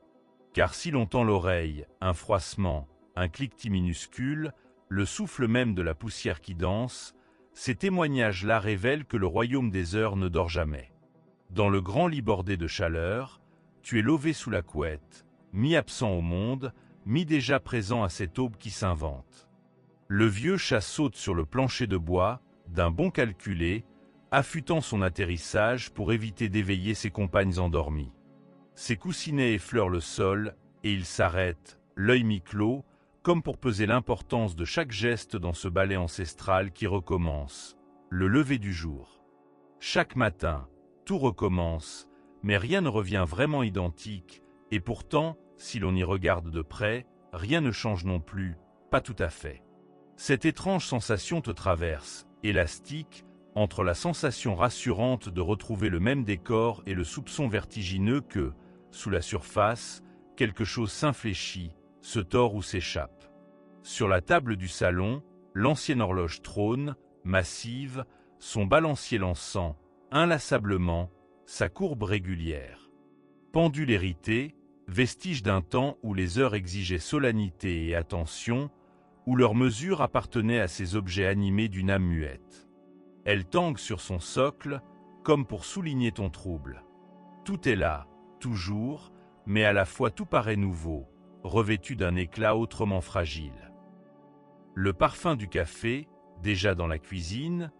Car si l'on tend l'oreille, un froissement, un cliquetis minuscule, le souffle même de la poussière qui danse, ces témoignages-là révèlent que le royaume des heures ne dort jamais. Dans le grand lit bordé de chaleur, tu es lové sous la couette, mi-absent au monde, mi-déjà présent à cette aube qui s'invente. Le vieux chat saute sur le plancher de bois, d'un bond calculé, affûtant son atterrissage pour éviter d'éveiller ses compagnes endormies. Ses coussinets effleurent le sol, et il s'arrête, l'œil mi-clos, comme pour peser l'importance de chaque geste dans ce ballet ancestral qui recommence, le lever du jour. Chaque matin, tout recommence, mais rien ne revient vraiment identique, et pourtant, si l'on y regarde de près, rien ne change non plus, pas tout à fait. Cette étrange sensation te traverse, élastique, entre la sensation rassurante de retrouver le même décor et le soupçon vertigineux que, sous la surface, quelque chose s'infléchit, se tord ou s'échappe. Sur la table du salon, l'ancienne horloge trône, massive, son balancier lançant, inlassablement, sa courbe régulière. Pendule hérité, vestige d'un temps où les heures exigeaient solennité et attention, où leur mesure appartenait à ces objets animés d'une âme muette. Elle tangue sur son socle, comme pour souligner ton trouble. Tout est là, toujours, mais à la fois tout paraît nouveau, revêtu d'un éclat autrement fragile. Le parfum du café, déjà dans la cuisine,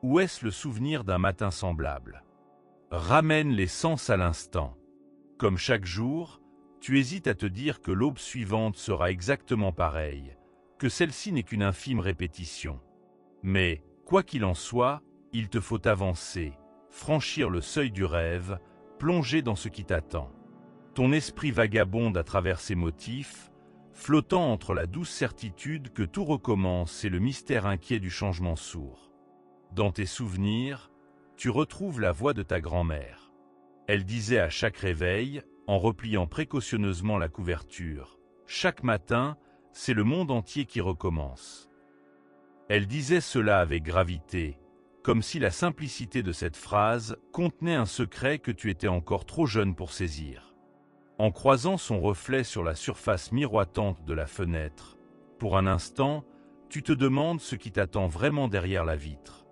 ou est-ce le souvenir d'un matin semblable? Ramène les sens à l'instant. Comme chaque jour, tu hésites à te dire que l'aube suivante sera exactement pareille, que celle-ci n'est qu'une infime répétition. Mais, quoi qu'il en soit, il te faut avancer, franchir le seuil du rêve, plonger dans ce qui t'attend. Ton esprit vagabonde à travers ces motifs, flottant entre la douce certitude que tout recommence et le mystère inquiet du changement sourd. Dans tes souvenirs, tu retrouves la voix de ta grand-mère. Elle disait à chaque réveil, en repliant précautionneusement la couverture, « Chaque matin, c'est le monde entier qui recommence. » Elle disait cela avec gravité, comme si la simplicité de cette phrase contenait un secret que tu étais encore trop jeune pour saisir. En croisant son reflet sur la surface miroitante de la fenêtre, pour un instant, tu te demandes ce qui t'attend vraiment derrière la vitre.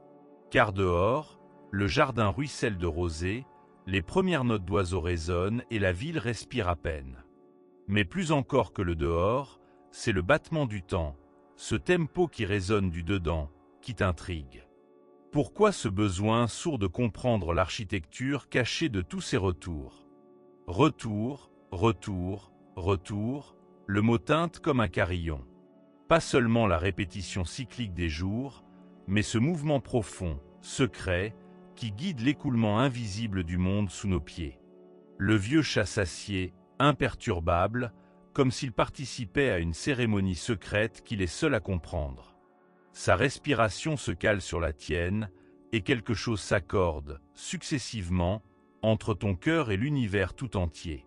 Car dehors, le jardin ruisselle de rosée, les premières notes d'oiseaux résonnent et la ville respire à peine. Mais plus encore que le dehors, c'est le battement du temps, ce tempo qui résonne du dedans, qui t'intrigue. Pourquoi ce besoin sourd de comprendre l'architecture cachée de tous ces retours? Retour, retour, retour, le mot teinte comme un carillon. Pas seulement la répétition cyclique des jours, mais ce mouvement profond, secret, qui guide l'écoulement invisible du monde sous nos pieds. Le vieux chat s'assied, imperturbable, comme s'il participait à une cérémonie secrète qu'il est seul à comprendre. Sa respiration se cale sur la tienne, et quelque chose s'accorde, successivement, entre ton cœur et l'univers tout entier.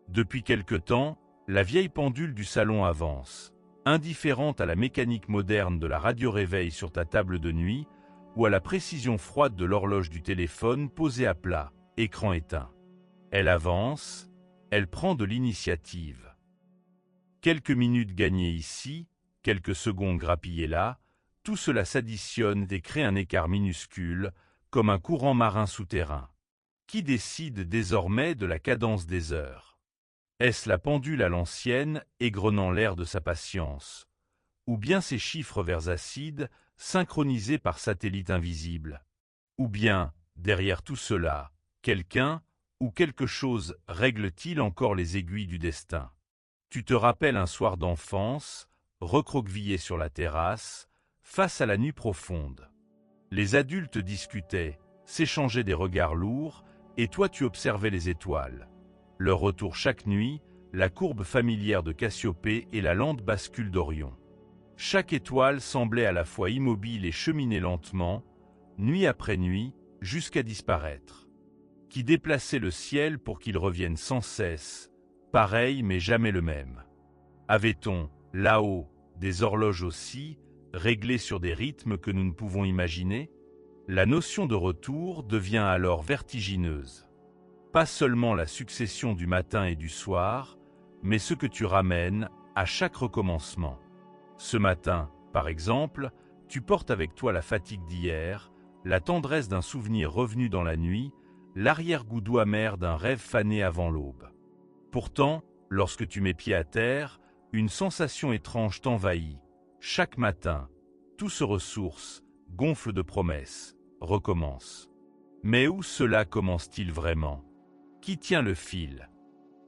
Depuis quelque temps, la vieille pendule du salon avance, indifférente à la mécanique moderne de la radio-réveil sur ta table de nuit, ou à la précision froide de l'horloge du téléphone posée à plat, écran éteint. Elle avance, elle prend de l'initiative. Quelques minutes gagnées ici, quelques secondes grappillées là, tout cela s'additionne et crée un écart minuscule, comme un courant marin souterrain. Qui décide désormais de la cadence des heures? Est-ce la pendule à l'ancienne, égrenant l'air de sa patience? Ou bien ces chiffres verts acides, synchronisés par satellite invisible? Ou bien, derrière tout cela, quelqu'un ou quelque chose règle-t-il encore les aiguilles du destin? Tu te rappelles un soir d'enfance, recroquevillé sur la terrasse, face à la nuit profonde. Les adultes discutaient, s'échangeaient des regards lourds, et toi tu observais les étoiles. Leur retour chaque nuit, la courbe familière de Cassiopée et la lente bascule d'Orion. Chaque étoile semblait à la fois immobile et cheminer lentement, nuit après nuit, jusqu'à disparaître. Qui déplaçait le ciel pour qu'il revienne sans cesse, pareil mais jamais le même. Avait-on, là-haut, des horloges aussi, réglées sur des rythmes que nous ne pouvons imaginer? La notion de retour devient alors vertigineuse. Pas seulement la succession du matin et du soir, mais ce que tu ramènes à chaque recommencement. Ce matin, Par exemple, tu portes avec toi la fatigue d'hier, la tendresse d'un souvenir revenu dans la nuit, l'arrière-goût doux amer d'un rêve fané avant l'aube. Pourtant, lorsque tu mets pied à terre, une sensation étrange t'envahit. Chaque matin, tout se ressource, gonfle de promesses, recommence. Mais où cela commence-t-il vraiment? Qui tient le fil?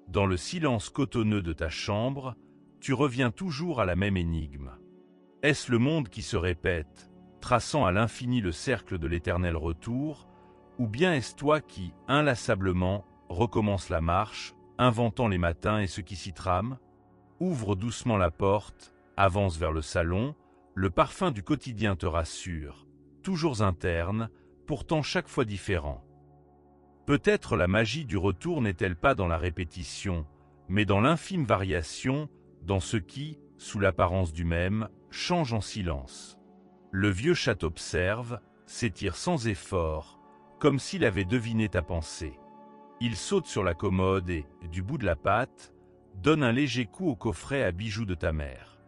Dans le silence cotonneux de ta chambre, tu reviens toujours à la même énigme. Est-ce le monde qui se répète, traçant à l'infini le cercle de l'éternel retour, ou bien est-ce toi qui, inlassablement, recommence la marche, inventant les matins et ce qui s'y trame? Ouvre doucement la porte, avance vers le salon, le parfum du quotidien te rassure, toujours interne, pourtant chaque fois différent. Peut-être la magie du retour n'est-elle pas dans la répétition, mais dans l'infime variation, dans ce qui, sous l'apparence du même, change en silence. Le vieux chat t'observe, s'étire sans effort, comme s'il avait deviné ta pensée. Il saute sur la commode et, du bout de la patte, donne un léger coup au coffret à bijoux de ta mère.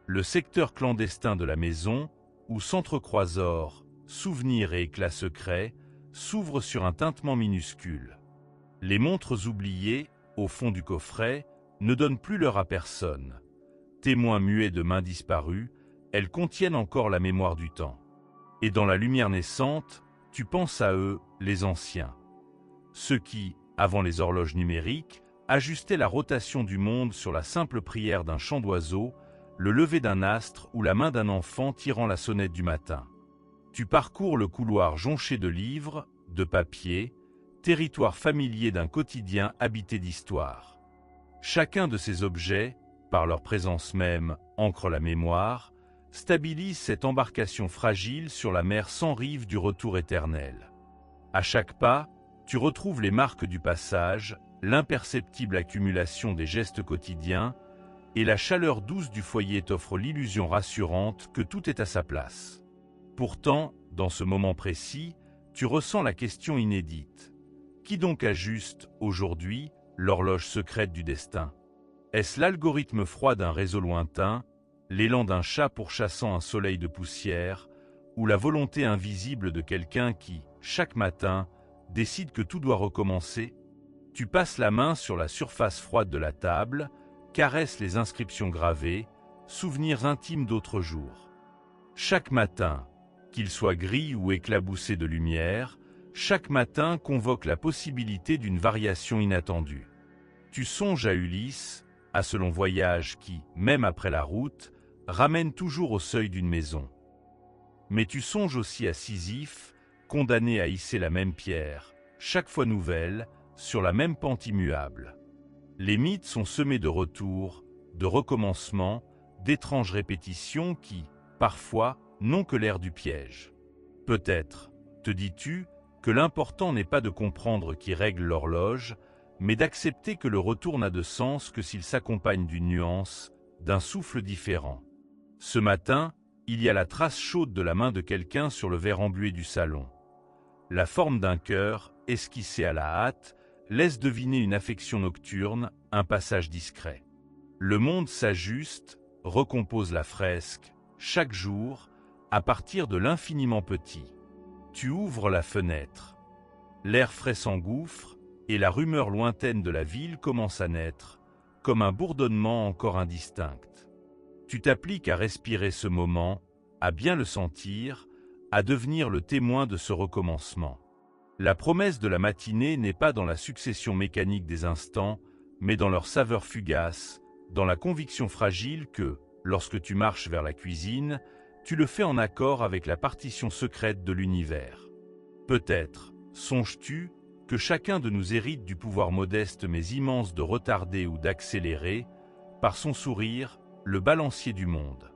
Le secteur clandestin de la maison, où s'entrecroisent or, souvenirs et éclats secrets, s'ouvre sur un tintement minuscule. Les montres oubliées, au fond du coffret, ne donnent plus l'heure à personne. Témoins muets de mains disparues, elles contiennent encore la mémoire du temps. Et dans la lumière naissante, tu penses à eux, les anciens. Ceux qui, avant les horloges numériques, ajustaient la rotation du monde sur la simple prière d'un chant d'oiseau, le lever d'un astre ou la main d'un enfant tirant la sonnette du matin. Tu parcours le couloir jonché de livres, de papiers, territoire familier d'un quotidien habité d'histoire. Chacun de ces objets, par leur présence même, ancre la mémoire, stabilise cette embarcation fragile sur la mer sans rive du retour éternel. À chaque pas, tu retrouves les marques du passage, l'imperceptible accumulation des gestes quotidiens, et la chaleur douce du foyer t'offre l'illusion rassurante que tout est à sa place. Pourtant, dans ce moment précis, tu ressens la question inédite. Qui donc ajuste, aujourd'hui, l'horloge secrète du destin? Est-ce l'algorithme froid d'un réseau lointain, l'élan d'un chat pourchassant un soleil de poussière, ou la volonté invisible de quelqu'un qui, chaque matin, décide que tout doit recommencer? Tu passes la main sur la surface froide de la table, caresses les inscriptions gravées, souvenirs intimes d'autres jours. Chaque matin, qu'il soit gris ou éclaboussé de lumière, chaque matin convoque la possibilité d'une variation inattendue. Tu songes à Ulysse, à ce long voyage qui, même après la route, ramène toujours au seuil d'une maison. Mais tu songes aussi à Sisyphe, condamné à hisser la même pierre, chaque fois nouvelle, sur la même pente immuable. Les mythes sont semés de retours, de recommencements, d'étranges répétitions qui, parfois, n'ont que l'air du piège. Peut-être, te dis-tu, que l'important n'est pas de comprendre qui règle l'horloge, mais d'accepter que le retour n'a de sens que s'il s'accompagne d'une nuance, d'un souffle différent. Ce matin, il y a la trace chaude de la main de quelqu'un sur le verre embué du salon. La forme d'un cœur, esquissé à la hâte, laisse deviner une affection nocturne, un passage discret. Le monde s'ajuste, recompose la fresque, chaque jour, à partir de l'infiniment petit. Tu ouvres la fenêtre. L'air frais s'engouffre, et la rumeur lointaine de la ville commence à naître, comme un bourdonnement encore indistinct. Tu t'appliques à respirer ce moment, à bien le sentir, à devenir le témoin de ce recommencement. La promesse de la matinée n'est pas dans la succession mécanique des instants, mais dans leur saveur fugace, dans la conviction fragile que, lorsque tu marches vers la cuisine, tu le fais en accord avec la partition secrète de l'univers. Peut-être, songes-tu, que chacun de nous hérite du pouvoir modeste mais immense de retarder ou d'accélérer, par son sourire, le balancier du monde.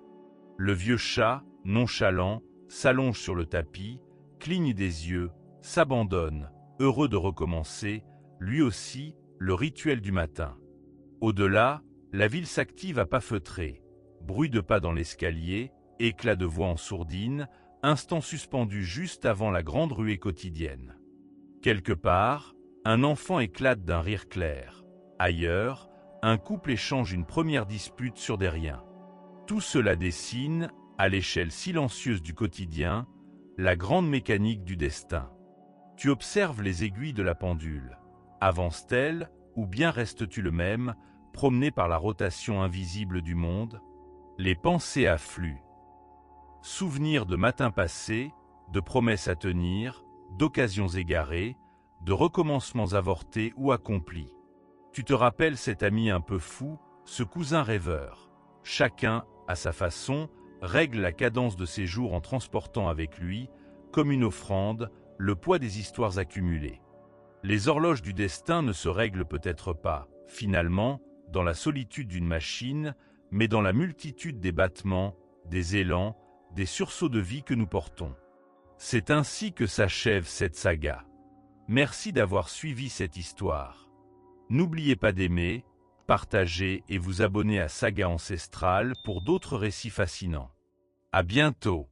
Le vieux chat, nonchalant, s'allonge sur le tapis, cligne des yeux, s'abandonne, heureux de recommencer, lui aussi, le rituel du matin. Au-delà, la ville s'active à pas feutrés, bruit de pas dans l'escalier, éclat de voix en sourdine, instant suspendu juste avant la grande ruée quotidienne. Quelque part, un enfant éclate d'un rire clair. Ailleurs, un couple échange une première dispute sur des riens. Tout cela dessine, à l'échelle silencieuse du quotidien, la grande mécanique du destin. Tu observes les aiguilles de la pendule. Avance-t-elle ou bien restes-tu le même, promené par la rotation invisible du monde? Les pensées affluent. Souvenirs de matins passés, de promesses à tenir, d'occasions égarées, de recommencements avortés ou accomplis. Tu te rappelles cet ami un peu fou, ce cousin rêveur. Chacun, à sa façon, règle la cadence de ses jours en transportant avec lui, comme une offrande, le poids des histoires accumulées. Les horloges du destin ne se règlent peut-être pas, finalement, dans la solitude d'une machine, mais dans la multitude des battements, des élans, des sursauts de vie que nous portons. C'est ainsi que s'achève cette saga. Merci d'avoir suivi cette histoire. N'oubliez pas d'aimer, partager et vous abonner à Saga Ancestrale pour d'autres récits fascinants. À bientôt.